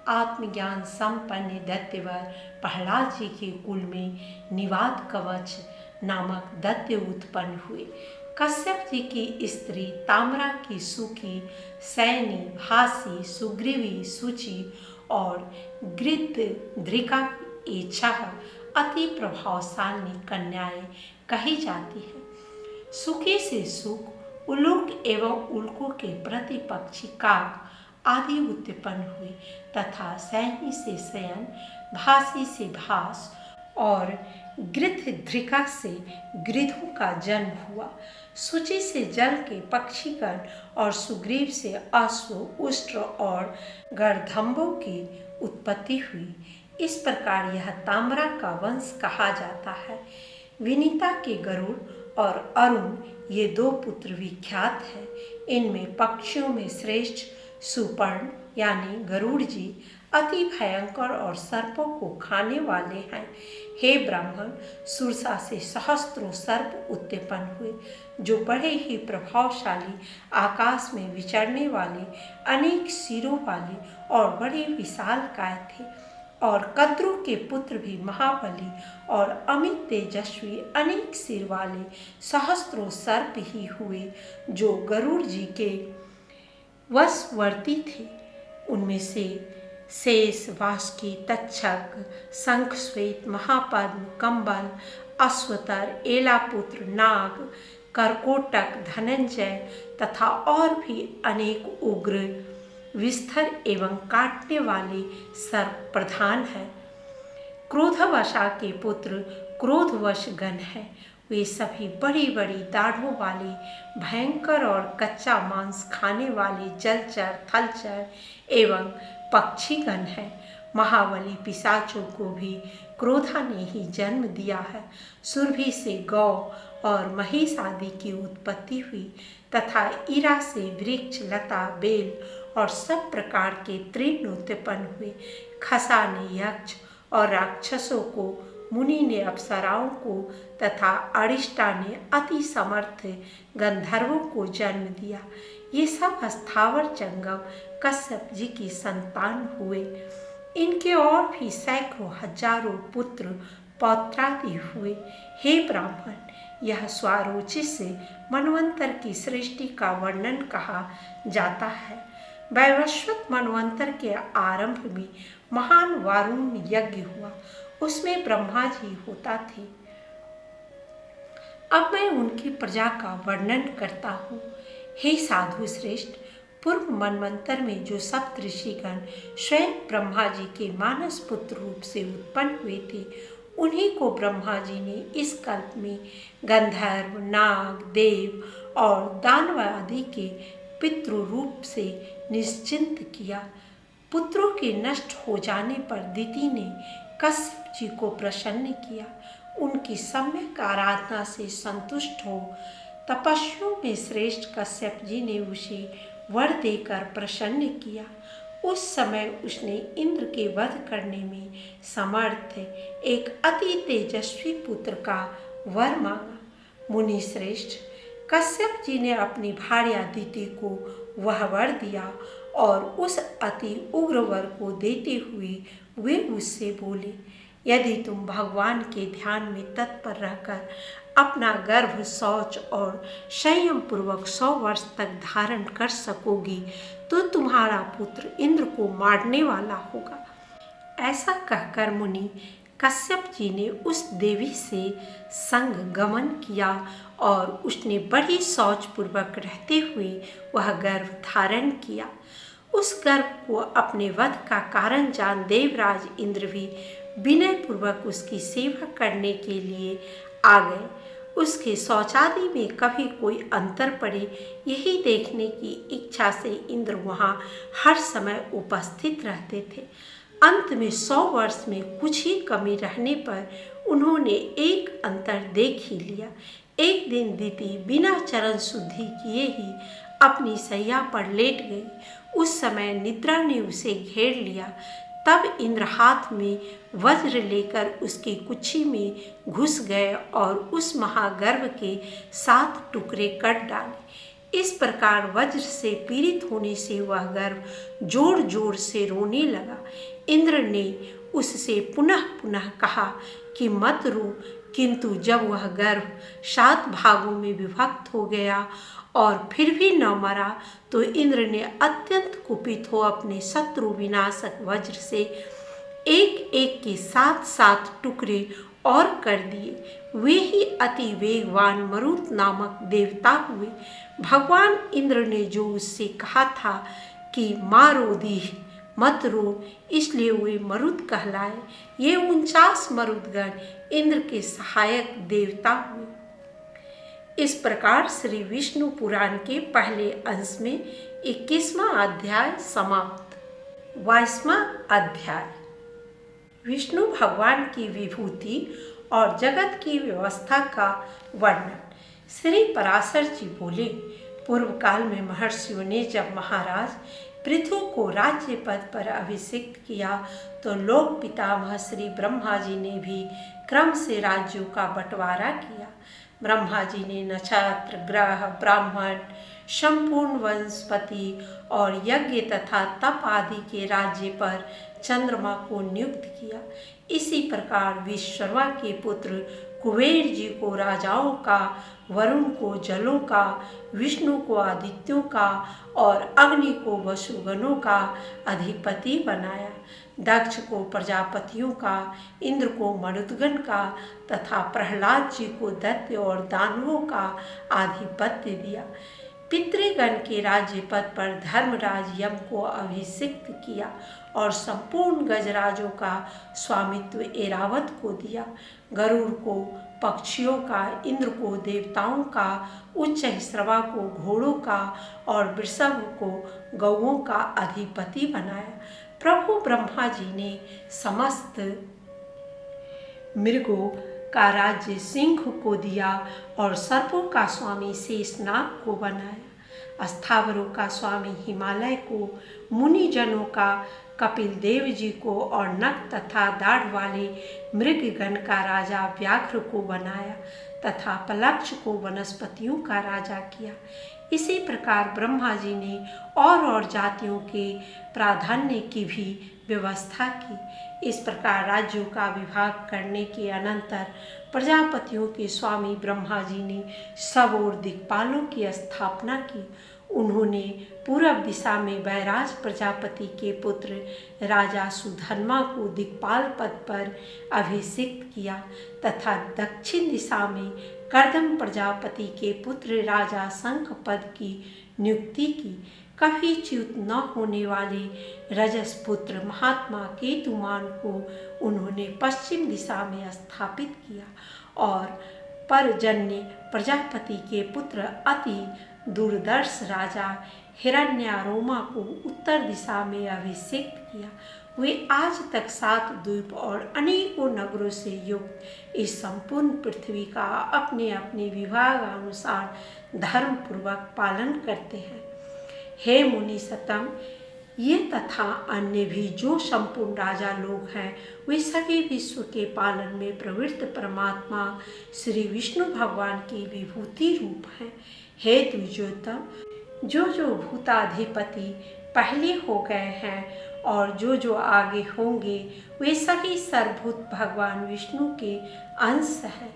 आत्मज्ञान संपन्न दैत्यवर प्रहलाद जी के कुल में निवात कवच नामक दैत्य उत्पन्न हुए। कश्यप जी की स्त्री ताम्रा की सुखी, सैनी, भासी, सुग्रीवी, सुचि और गृध्रिका की इच्छा अति प्रभावशाली कन्याएं कही जाती है। सुखी से सुख, उलूक एवं उल्कों के प्रतिपक्षी काक आदि उत्पन्न हुए तथा सैनी से शयन, भासी से भास और गृध्रिका से गृधों का जन्म हुआ। सुचि से जल के पक्षीगण और सुग्रीव से अश्व, उष्ट्र और गर्दम्भों की उत्पत्ति हुई। इस प्रकार यह ताम्रा का वंश कहा जाता है। विनीता के गरुड़ और अरुण ये 2 पुत्र विख्यात हैं। इनमें पक्षियों में श्रेष्ठ सुपर्ण यानी गरुड़ जी अति भयंकर और सर्पों को खाने वाले हैं। हे ब्राह्मण, सुरसा से सहस्त्रों सर्प उत्पन्न हुए जो बड़े ही प्रभावशाली, आकाश में विचरने वाले, अनेक सिरों वाले और बड़े विशालकाय थे। और कद्रु के पुत्र भी महाबली और अमित तेजस्वी, अनेक सिर वाले सहस्त्रों सर्प ही हुए जो गरुड़ जी के वशवर्ती थे। उनमें से शेष, वासुकी, तक्षक, शंखश्वेत, महापद्म, कंबल, अश्वतर, एलापुत्र, नाग, करकोटक, धनंजय तथा और भी अनेक उग्र, विस्तर एवं काटने वाले सर्प प्रधान है। क्रोधवशा के पुत्र क्रोधवश गण है। वे सभी बड़ी बड़ी दाढ़ों वाले, भयंकर और कच्चा मांस खाने वाले जलचर, थलचर एवं पक्षीगण है। महाबली पिशाचों को भी क्रोधा ने ही जन्म दिया है। सुरभि से गौ और महिष आदि की उत्पत्ति हुई तथा इरा से वृक्ष, लता, बेल और सब प्रकार के तृण उत्पन्न हुए। खसा ने यक्ष और राक्षसों को, मुनि ने अप्सराओं को तथा अरिष्टा ने अति समर्थ गंधर्वों को जन्म दिया। ये सब स्थावर जंगम कश्यप जी की संतान हुए। इनके और भी सैकड़ों हजारों पुत्र पौत्रादि हुए। हे ब्राह्मण, यह स्वारोचित से मनवंतर की सृष्टि का वर्णन कहा जाता है। वैवस्वत मनवंतर के आरंभ में महान वारुण यज्ञ हुआ। उसमें ब्रह्मा जी होता थे। अब मैं उनकी प्रजा का वर्णन करता हूँ। हे साधु श्रेष्ठ, पूर्व मनवंतर में जो सप्तऋषिगण स्वयं ब्रह्मा जी के मानस पुत्र रूप से उत्पन्न हुए थे, उन्हीं को ब्रह्मा जी ने इस कल्प में गंधर्व, नाग, देव और दानव आदि के पितृ रूप से निश्चिंत किया। पुत्रों के नष्ट हो जाने पर दिति ने कश्यप जी को प्रसन्न किया। उनकी सम्यक आराधना से संतुष्ट हो तपस्वियों में श्रेष्ठ कश्यप जी ने उसे वर देकर प्रसन्न किया। उस समय उसने इंद्र के वध करने में समर्थ एक अति तेजस्वी पुत्र का वर मांगा। मुनि श्रेष्ठ, कश्यप जी ने अपनी भार्या अदिति को वह वर दिया और उस अति उग्र वर को देते हुए वे उससे बोले, यदि तुम भगवान के ध्यान में तत्पर रहकर अपना गर्भ, शौच और संयम पूर्वक 100 वर्ष तक धारण कर सकोगी तो तुम्हारा पुत्र इंद्र को मारने वाला होगा। ऐसा कहकर मुनि कश्यप जी ने उस देवी से संग गमन किया और उसने बड़ी शौच पूर्वक रहते हुए वह गर्भ धारण किया। उस गर्भ को अपने वध का कारण जान देवराज इंद्र भी विनय पूर्वक उसकी सेवा करने के लिए आ गए। उसके शौचादि में कभी कोई अंतर पड़े, यही देखने की इच्छा से इंद्र वहाँ हर समय उपस्थित रहते थे। अंत में 100 वर्ष में कुछ ही कमी रहने पर उन्होंने एक अंतर देख ही लिया। एक दिन दिति बिना चरण शुद्धि किए ही अपनी सैया पर लेट गई। उस समय निद्रा ने उसे घेर लिया। तब इंद्र हाथ में वज्र लेकर उसकी कुक्षी में घुस गए और उस महागर्भ के 7 टुकड़े कर डाले। इस प्रकार वज्र से पीड़ित होने से वह गर्भ जोर जोर से रोने लगा। इंद्र ने उससे पुनः पुनः कहा कि मत रो, किंतु जब वह गर्भ 7 भागों में विभक्त हो गया और फिर भी न मरा तो इंद्र ने अत्यंत कुपित हो अपने शत्रु विनाशक वज्र से एक एक के 7 टुकड़े और कर दिए। वे ही अति वेगवान मरुत नामक देवता हुए। भगवान इंद्र ने जो उससे कहा था कि मारो दीह, मत रो, इसलिए वे मरुत कहलाए। ये 49 मरुदगण इंद्र के सहायक देवता हुए। इस प्रकार श्री विष्णु पुराण के पहले अंश में 21वां अध्याय समाप्त। 22वां अध्याय विष्णु भगवान की विभूति और जगत की व्यवस्था का वर्णन। श्री पराशर जी बोले, पूर्व काल में महर्षियों ने जब महाराज पृथु को राज्य पद पर अभिषिक्त किया तो लोक पितामह श्री ब्रह्मा जी ने भी क्रम से राज्यों का बंटवारा किया। ब्रह्मा जी ने नक्षत्र, ग्रह, ब्राह्मण, संपूर्ण वनस्पति और यज्ञ तथा तप आदि के राज्य पर चंद्रमा को नियुक्त किया। इसी प्रकार विश्वकर्मा के पुत्र कुबेर जी को राजाओं का, वरुण को जलों का, विष्णु को आदित्यों का और अग्नि को वसुगणों का अधिपति बनाया। दक्ष को प्रजापतियों का, इंद्र को मरुदगण का तथा प्रहलाद जी को दैत्य और दानवों का आधिपत्य दिया। पितृगण के राज्य पद पर धर्मराज यम को अभिषिक्त किया और संपूर्ण गजराजों का स्वामित्व ऐरावत को दिया। गरुड़ को पक्षियों का, इंद्र को देवताओं का, उच्च श्रवा को घोड़ों का और वृषभ को गौओं का अधिपति बनाया। प्रभु ब्रह्मा जी ने समस्त मृगों का राज्य सिंह को दिया और सर्पों का स्वामी शेषनाग को बनाया। स्थावरों का स्वामी हिमालय को, मुनिजनों का कपिल देव जी को और नख तथा दाढ़ वाले मृगगण का राजा व्याघ्र को बनाया तथा पलक्ष को वनस्पतियों का राजा किया। इसी प्रकार ब्रह्मा जी ने और जातियों के प्राधान्य की भी व्यवस्था की। इस प्रकार राज्यों का विभाग करने के अनंतर प्रजापतियों के स्वामी ब्रह्मा जी ने सब ओर दिक्पालों की स्थापना की। उन्होंने पूर्व दिशा में वैराज प्रजापति के पुत्र राजा सुधर्मा को दिक्पाल पद पर अभिषिक्त किया तथा दक्षिण दिशा में कर्दम प्रजापति के पुत्र राजा शंख पद की नियुक्ति की। कभी च्युत न होने वाले रजस पुत्र महात्मा केतुमान को उन्होंने पश्चिम दिशा में स्थापित किया और परजन्य प्रजापति के पुत्र अति दूरदर्श राजा हिरण्यारोमा को उत्तर दिशा में अभिषिक्त किया। वे आज तक 7 द्वीप और अनेकों नगरों से युक्त इस संपूर्ण पृथ्वी का अपने अपने विभागानुसार धर्म पूर्वक पालन करते हैं। हे मुनि सतम, ये तथा अन्य भी जो संपूर्ण राजा लोग हैं, वे सभी विश्व के पालन में प्रवृत्त परमात्मा श्री विष्णु भगवान की विभूति रूप हैं। हे द्विजोतम, जो भूताधिपति पहले हो गए हैं और जो आगे होंगे, वे सभी सर्वभूत भगवान विष्णु के अंश हैं।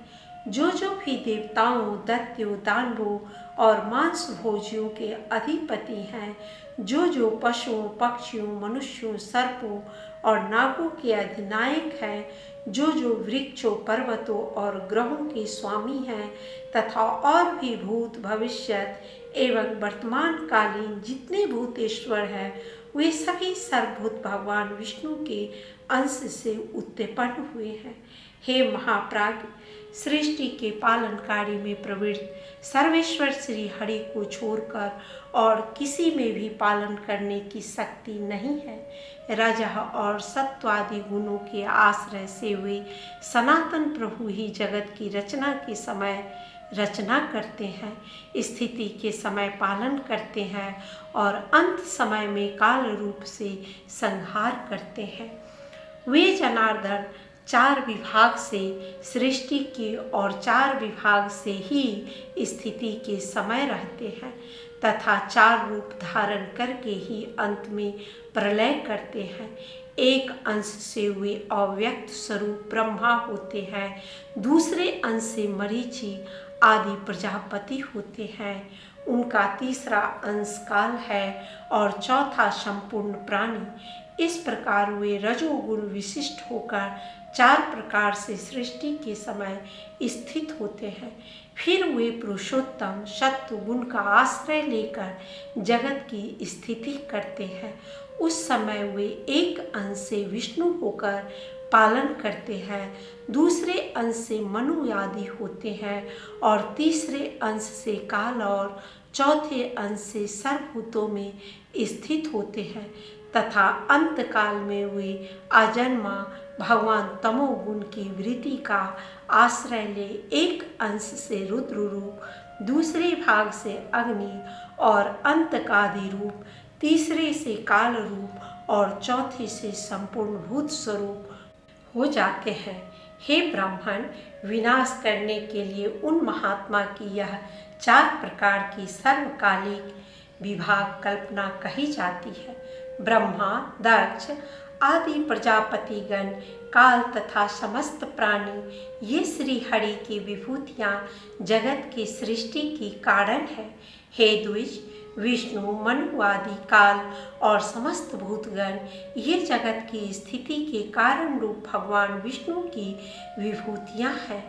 जो भी देवताओं, दैत्यों, दानवों और मांस भोजियों के अधिपति हैं, जो पशुओं, पक्षियों, मनुष्यों, सर्पों और नागों के अधिनायक हैं, जो वृक्षों, पर्वतों और ग्रहों के स्वामी हैं, तथा और भी भूत, भविष्यत एवं वर्तमान कालीन जितने भूतेश्वर हैं, वे सभी सर्वभूत भगवान विष्णु के अंश से उत्पन्न हुए हैं। हे महाप्राज्ञ, सृष्टि के पालन कार्य में प्रवृत्त सर्वेश्वर श्री हरि को छोड़कर और किसी में भी पालन करने की शक्ति नहीं है। रजः और सत्वादि गुणों के आश्रय से वे सनातन प्रभु ही जगत की रचना के समय रचना करते हैं, स्थिति के समय पालन करते हैं और अंत समय में काल रूप से संहार करते हैं। वे जनार्दन 4 विभाग से सृष्टि के और 4 विभाग से ही स्थिति के समय रहते हैं तथा 4 रूप धारण करके ही अंत में प्रलय करते हैं। एक अंश से वे अव्यक्त स्वरूप ब्रह्मा होते हैं, दूसरे अंश से मरीचि आदि प्रजापति होते हैं, उनका तीसरा अंश काल है और चौथा संपूर्ण प्राणी। इस प्रकार वे रजोगुण विशिष्ट होकर 4 प्रकार से सृष्टि के समय स्थित होते हैं। फिर वे पुरुषोत्तम सत्व गुण का आश्रय लेकर जगत की स्थिति करते हैं। उस समय वे एक अंश से विष्णु होकर पालन करते हैं, दूसरे अंश से मनु आदि होते हैं और तीसरे अंश से काल और चौथे अंश से सर्वभूतों में स्थित होते हैं तथा अंत काल में वे अजन्मा भगवान तमोगुण की वृत्ति का आश्रय ले एक अंश से रुद्र रूप, दूसरे भाग से अग्नि और अंत कादि रूप, तीसरे से काल रूप और चौथे से संपूर्ण भूत स्वरूप हो जाते हैं। हे ब्राह्मण, विनाश करने के लिए उन महात्मा की यह 4 प्रकार की सर्वकालिक विभाग कल्पना कही जाती है। ब्रह्मा, दक्ष आदि प्रजापतिगण, काल तथा समस्त प्राणी, ये श्री हरि की विभूतियाँ जगत की सृष्टि की कारण है। हे द्विज, विष्णु, मनु आदि काल और समस्त भूतगण, ये जगत की स्थिति के कारण रूप भगवान विष्णु की विभूतियाँ हैं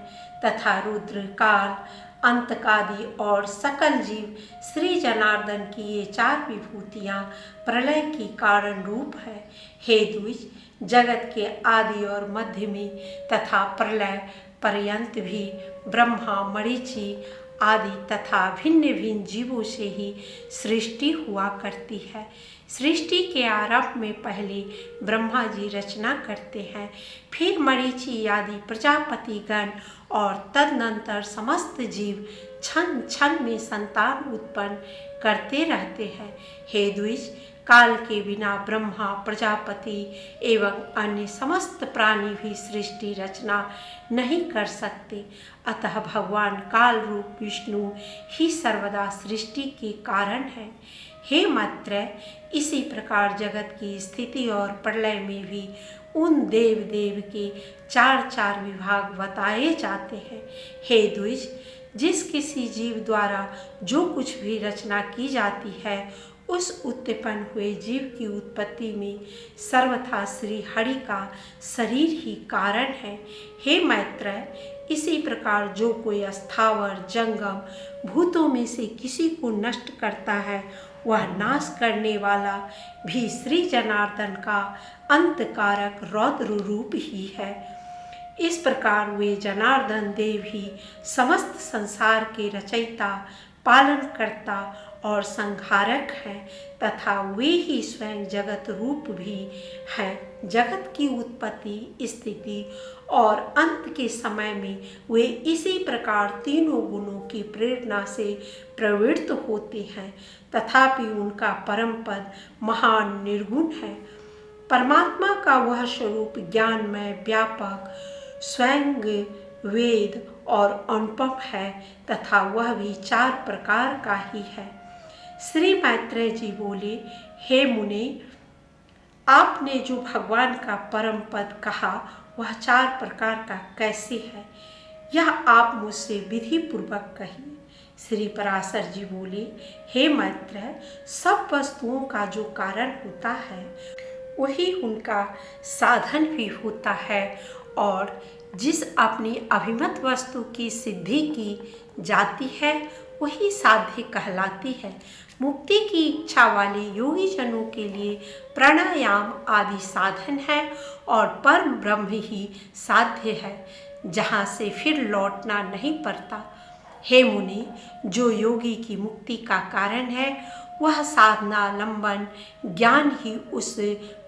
तथा रुद्र, काल, अंतकादि और सकल जीव श्री जनार्दन की ये 4 विभूतियाँ प्रलय की कारण रूप है। हे द्विज, जगत के आदि और मध्य में तथा प्रलय पर्यंत भी ब्रह्मा, मरीचि आदि तथा भिन्न भिन्न जीवों से ही सृष्टि हुआ करती है। सृष्टि के आरंभ में पहले ब्रह्मा जी रचना करते हैं, फिर मरीचि आदि प्रजापतिगण और तदनंतर समस्त जीव क्षण क्षण में संतान उत्पन्न करते रहते हैं। हे द्विज, काल के बिना ब्रह्मा, प्रजापति एवं अन्य समस्त प्राणी भी सृष्टि रचना नहीं कर सकते। अतः भगवान काल रूप विष्णु ही सर्वदा सृष्टि के कारण है। हे मैत्रेय, इसी प्रकार जगत की स्थिति और प्रलय में भी उन देव देव के 4 विभाग बताए जाते हैं। हे द्विज, जिस किसी जीव द्वारा जो कुछ भी रचना की जाती है, उस उत्पन्न हुए जीव की उत्पत्ति में सर्वथा श्री हरि का शरीर ही कारण है। हे मैत्रेय, इसी प्रकार जो कोई स्थावर जंगम भूतों में से किसी को नष्ट करता है, वह नाश करने वाला भी श्री जनार्दन का अंतकारक रौद्र रूप ही है। इस प्रकार वे जनार्दन देव ही समस्त संसार के रचयिता, पालनकर्ता और संहारक हैं तथा वे ही स्वयं जगत रूप भी हैं। जगत की उत्पत्ति, स्थिति और अंत के समय में वे इसी प्रकार तीनों गुणों की प्रेरणा से प्रवृत्त होते हैं, तथापि उनका परम पद महान निर्गुण है। परमात्मा का वह स्वरूप ज्ञानमय, व्यापक, स्वयं वेद और अनुपम है तथा वह भी 4 प्रकार का ही है। श्री मैत्रेय जी बोले, हे मुने, आपने जो भगवान का परम पद कहा वह 4 प्रकार का कैसे है, यह आप मुझसे विधि पूर्वक कहिए। श्री पराशर जी बोले, हे मैत्रेय, सब वस्तुओं का जो कारण होता है वही उनका साधन भी होता है, और जिस अपनी अभिमत वस्तु की सिद्धि की जाती है वही साध्य कहलाती है। मुक्ति की इच्छा वाले योगी जनों के लिए प्राणायाम आदि साधन है और परम ब्रह्म ही साध्य है, जहाँ से फिर लौटना नहीं पड़ता। हे मुनि, जो योगी की मुक्ति का कारण है वह साधनालंबन ज्ञान ही उस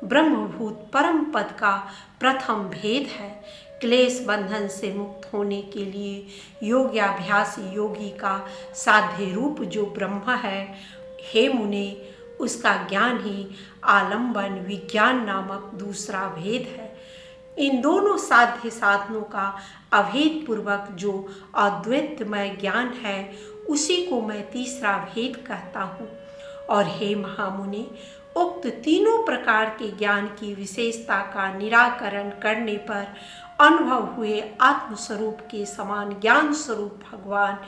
ब्रह्मभूत परम पद का प्रथम भेद है। क्लेश बंधन से मुक्त होने के लिए योग्याभ्यासी योगी का साध्य रूप जो ब्रह्म है, हे मुने, उसका ज्ञान ही आलंबन विज्ञान नामक दूसरा भेद है। इन दोनों साध्य साधनों का अभेद पूर्वक जो अद्वैतमय ज्ञान है उसी को मैं तीसरा भेद कहता हूँ। और हे महामुनि, उक्त तीनों प्रकार के ज्ञान की विशेषता का निराकरण करने पर अनुभव हुए आत्मस्वरूप के समान ज्ञान स्वरूप भगवान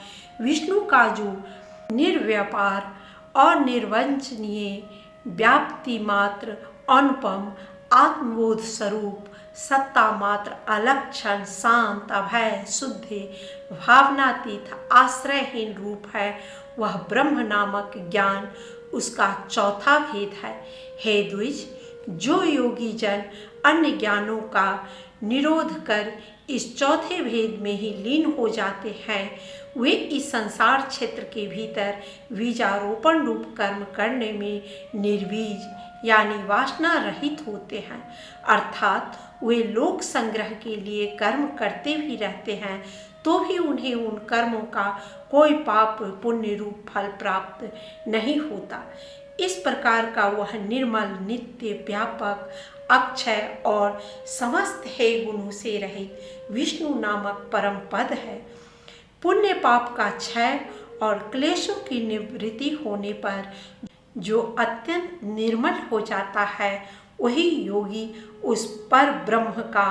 विष्णु का जो निर्व्यापार और निर्वंचनीय व्याप्ति मात्र अनुपम आत्मबोध स्वरूप सत्ता मात्र अलक्षण शांत अभय शुद्ध भावनातीत आश्रयहीन रूप है, वह ब्रह्म नामक ज्ञान उसका चौथा भेद है। हे द्विज, जो योगी जन अन्य ज्ञानों का निरोध कर इस चौथे भेद में ही लीन हो जाते हैं, वे इस संसार क्षेत्र के भीतर बीजारोपण रूप कर्म करने में निर्बीज यानी वासना रहित होते हैं। अर्थात वे लोक संग्रह के लिए कर्म करते भी रहते हैं तो भी उन्हें उन कर्मों का कोई पाप पुण्य रूप फल प्राप्त नहीं होता। इस प्रकार का वह निर्मल, नित्य, व्यापक, अक्षय और समस्त हे गुणों से रहित विष्णु नामक परम पद है। पुण्य पाप का क्षय और क्लेशों की निवृत्ति होने पर जो अत्यंत निर्मल हो जाता है वही योगी उस पर ब्रह्म का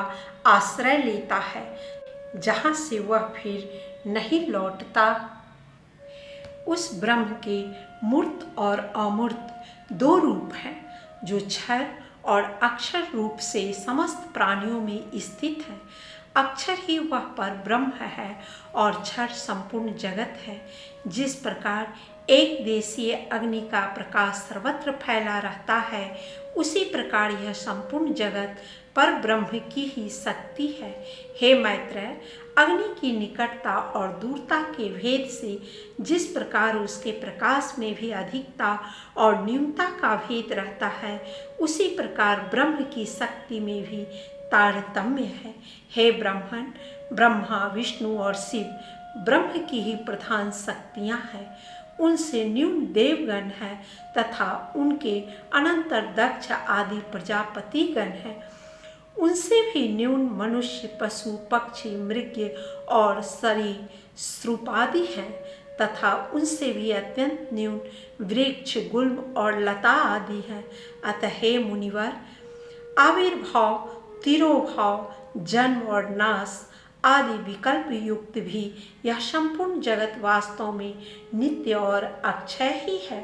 आश्रय लेता है, जहाँ से वह फिर नहीं लौटता। उस ब्रह्म के मूर्त और अमूर्त 2 रूप हैं, जो क्षर और अक्षर रूप से समस्त प्राणियों में स्थित है। अक्षर ही वह पर ब्रह्म है और क्षर संपूर्ण जगत है। जिस प्रकार एक देशीय अग्नि का प्रकाश सर्वत्र फैला रहता है, उसी प्रकार यह संपूर्ण जगत पर ब्रह्म की ही शक्ति है। हे मैत्रेय, अग्नि की निकटता और दूरता के भेद से जिस प्रकार उसके प्रकाश में भी अधिकता और न्यूनता का भेद रहता है, उसी प्रकार ब्रह्म की शक्ति में भी तारतम्य है। हे ब्राह्मण, ब्रह्मा, विष्णु और शिव ब्रह्म की ही प्रधान शक्तियाँ हैं। उनसे न्यून देवगण है तथा उनके अनंतर दक्ष आदि प्रजापतिगण हैं। उनसे भी न्यून मनुष्य, पशु, पक्षी, मृग और सरीसृप आदि हैं तथा उनसे भी अत्यंत न्यून वृक्ष, गुल्म और लता आदि हैं। अतः हे मुनिवर, आविर्भाव, तिरोभाव, जन्म और नाश आदि विकल्प युक्त भी यह संपूर्ण जगत वास्तव में नित्य और अक्षय ही है।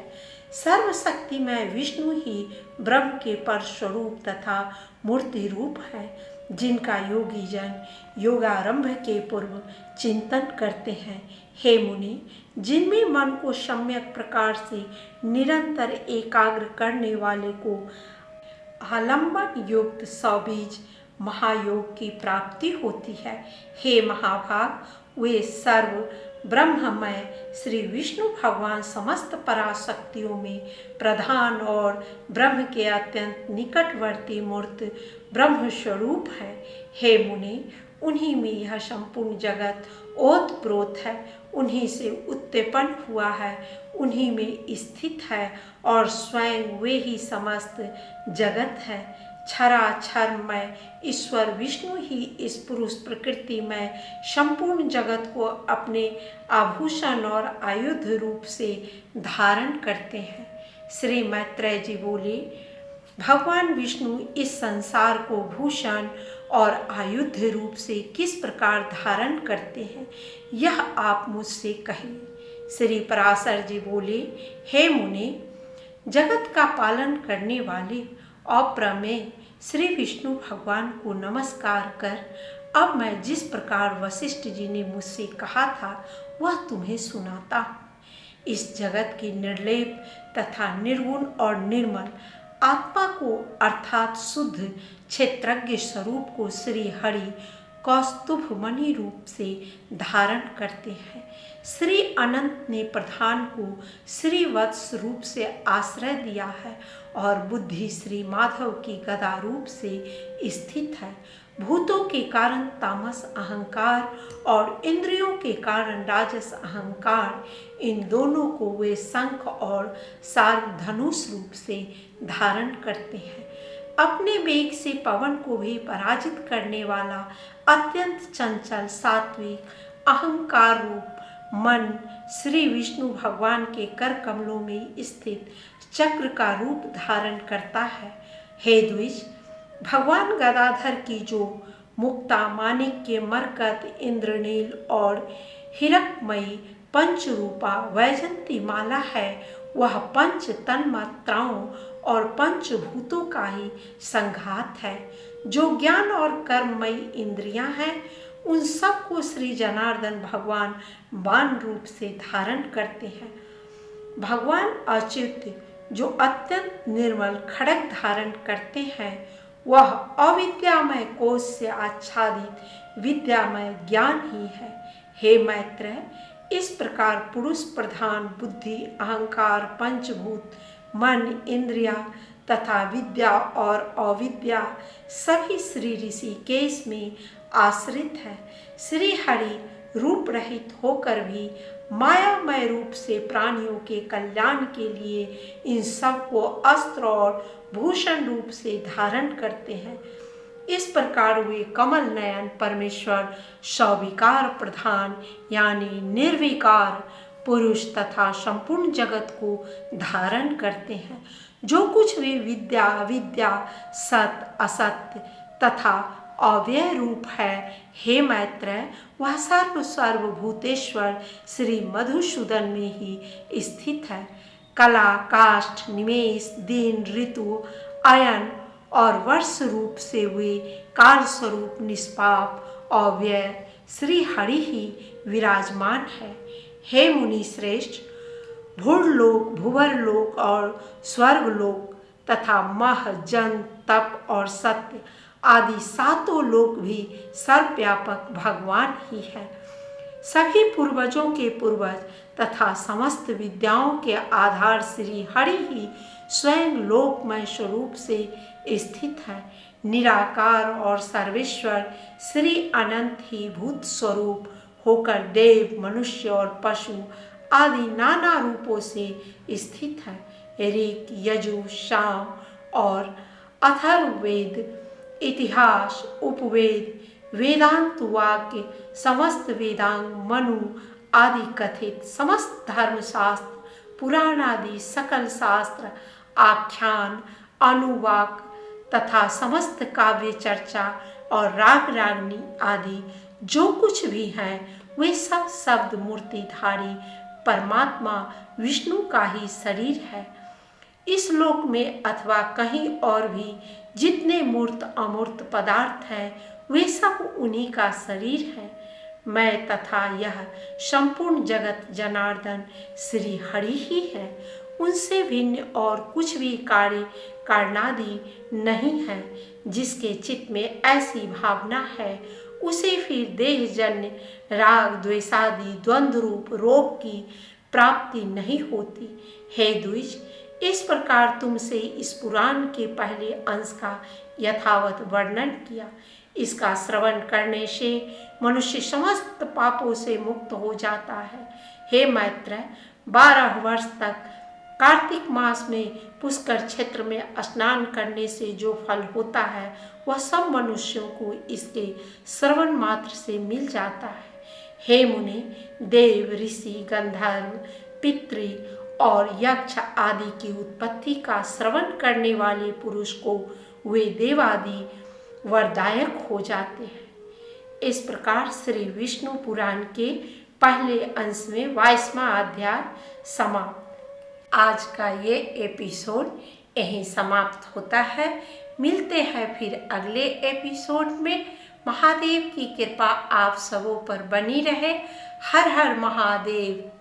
सर्वशक्तिमय विष्णु ही ब्रह्म के पर स्वरूप तथा मूर्ति रूप है, जिनका योगी जन योगारंभ के पूर्व चिंतन करते हैं। हे मुनि, जिनमें मन को सम्यक प्रकार से निरंतर एकाग्र करने वाले को आलंबन युक्त सौबीज महायोग की प्राप्ति होती है। हे महाभाग, वे सर्व ब्रह्ममय श्री विष्णु भगवान समस्त पराशक्तियों में प्रधान और ब्रह्म के अत्यंत निकटवर्ती मूर्त ब्रह्म स्वरूप है। हे मुनि, उन्हीं में यह संपूर्ण जगत ओतप्रोत है, उन्हीं से उत्पन्न हुआ है, उन्हीं में स्थित है और स्वयं वे ही समस्त जगत है। क्षराक्षरमय ईश्वर विष्णु ही इस पुरुष प्रकृति में संपूर्ण जगत को अपने आभूषण और आयुध रूप से धारण करते हैं। श्री मैत्रेय जी बोले, भगवान विष्णु इस संसार को भूषण और आयुध रूप से किस प्रकार धारण करते हैं, यह आप मुझसे कहिए। श्री पराशर जी बोले, हे मुनि, जगत का पालन करने वाले अप्रमेय श्री विष्णु भगवान को नमस्कार कर अब मैं जिस प्रकार वशिष्ठ जी ने मुझसे कहा था वह तुम्हें सुनाता हूँ। इस जगत की निर्लेप तथा निर्गुण और निर्मल आत्मा को अर्थात शुद्ध क्षेत्रज्ञ स्वरूप को श्री हरि कौस्तुभ मणि रूप से धारण करते हैं। श्री अनंत ने प्रधान को श्री वत्स रूप से आश्रय दिया है और बुद्धि श्री माधव की गदा रूप से स्थित है। भूतों के कारण तामस अहंकार और इंद्रियों के कारण राजस अहंकार, इन दोनों को वे शंख और सार्ग धनुष रूप से धारण करते हैं। अपने वेग से पवन को भी पराजित करने वाला अत्यंत चंचल सात्विक अहंकार रूप मन श्री विष्णु भगवान के कर कमलों में स्थित चक्र का रूप धारण करता है। हे द्विज, भगवान गदाधर की जो मुक्ता माणिक्य मरकत इंद्रनील और हिरकमयी पंचरूपा वैजंती माला है, वह पंच तन्मात्राओं और पंचभूतों का ही संघात है। जो ज्ञान और कर्ममयी इंद्रियां हैं, उन सब को श्री जनार्दन भगवान बाण रूप से धारण करते हैं। भगवान अच्युत जो अत्यंत निर्मल खड्ग धारण करते हैं, वह अविद्यामय कोश से आच्छादित विद्यामय ज्ञान ही है। हे मैत्रेय, इस प्रकार पुरुष प्रधान बुद्धि अहंकार पंचभूत मन इंद्रिया तथा विद्या और अविद्या सभी श्री ऋषिकेश में आश्रित है। श्री हरि रूप रहित होकर भी मायामय रूप से प्राणियों के कल्याण के लिए इन सब को अस्त्र और भूषण रूप से धारण करते हैं। इस प्रकार वे कमल नयन परमेश्वर सविकार प्रधान यानी निर्विकार पुरुष तथा संपूर्ण जगत को धारण करते हैं। जो कुछ भी विद्या अविद्या सत असत्य तथा अव्यय रूप है, हे मैत्रेय, वह सर्वभूतेश्वर श्री मधुसूदन में ही स्थित है। कला काष्ठ निमेष दिन ऋतु अयन और वर्ष रूप से वे काल स्वरूप निष्पाप अव्यय श्री हरि ही विराजमान है। हे मुनि श्रेष्ठ, भूलोक भुवरलोक और स्वर्गलोक तथा मह जन तप और सत्य आदि सातों लोक भी सर्वव्यापक भगवान ही है। सभी पूर्वजों के पूर्वज तथा समस्त विद्याओं के आधार श्री हरि ही स्वयं लोकमय स्वरूप से स्थित है। निराकार और सर्वेश्वर श्री अनंत ही भूत स्वरूप होकर देव मनुष्य और पशु आदि नाना रूपों से स्थित है। ऋग यजु साम और अथर्ववेद इतिहास उपवेद वेदांत वाक्य समस्त वेदांग मनु आदि कथित समस्त धर्मशास्त्र पुराण आदि सकल शास्त्र आख्यान अनुवाक तथा समस्त काव्य चर्चा और राग रागनी आदि जो कुछ भी हैं, वे सब शब्द मूर्तिधारी परमात्मा विष्णु का ही शरीर है। इस लोक में अथवा कहीं और भी जितने मूर्त अमूर्त पदार्थ हैं, वे सब उन्हीं का शरीर है। मैं तथा यह संपूर्ण जगत जनार्दन श्री हरि ही है। उनसे भिन्न और कुछ भी कार्य कारणादि नहीं है। जिसके चित्त में ऐसी भावना है, उसे फिर देहजन्य राग द्वेषादि द्वंद्व रूप रोग की प्राप्ति नहीं होती। हे द्विज, इस प्रकार तुमसे इस पुराण के पहले अंश का यथावत वर्णन किया। इसका श्रवण करने से मनुष्य समस्त पापों से मुक्त हो जाता है। हे मैत्रेय, 12 वर्ष तक कार्तिक मास में पुष्कर क्षेत्र में स्नान करने से जो फल होता है वह सब मनुष्यों को इसके श्रवण मात्र से मिल जाता है। हे मुने, देव, ऋषि, गंधर्व, पितृ और यक्ष आदि की उत्पत्ति का श्रवण करने वाले पुरुष को वे देवादि वरदायक हो जाते हैं। इस प्रकार श्री विष्णु पुराण के पहले अंश में 22वां अध्याय समाप्त। आज का ये एपिसोड यहीं समाप्त होता है। मिलते हैं फिर अगले एपिसोड में। महादेव की कृपा आप सबों पर बनी रहे। हर हर महादेव।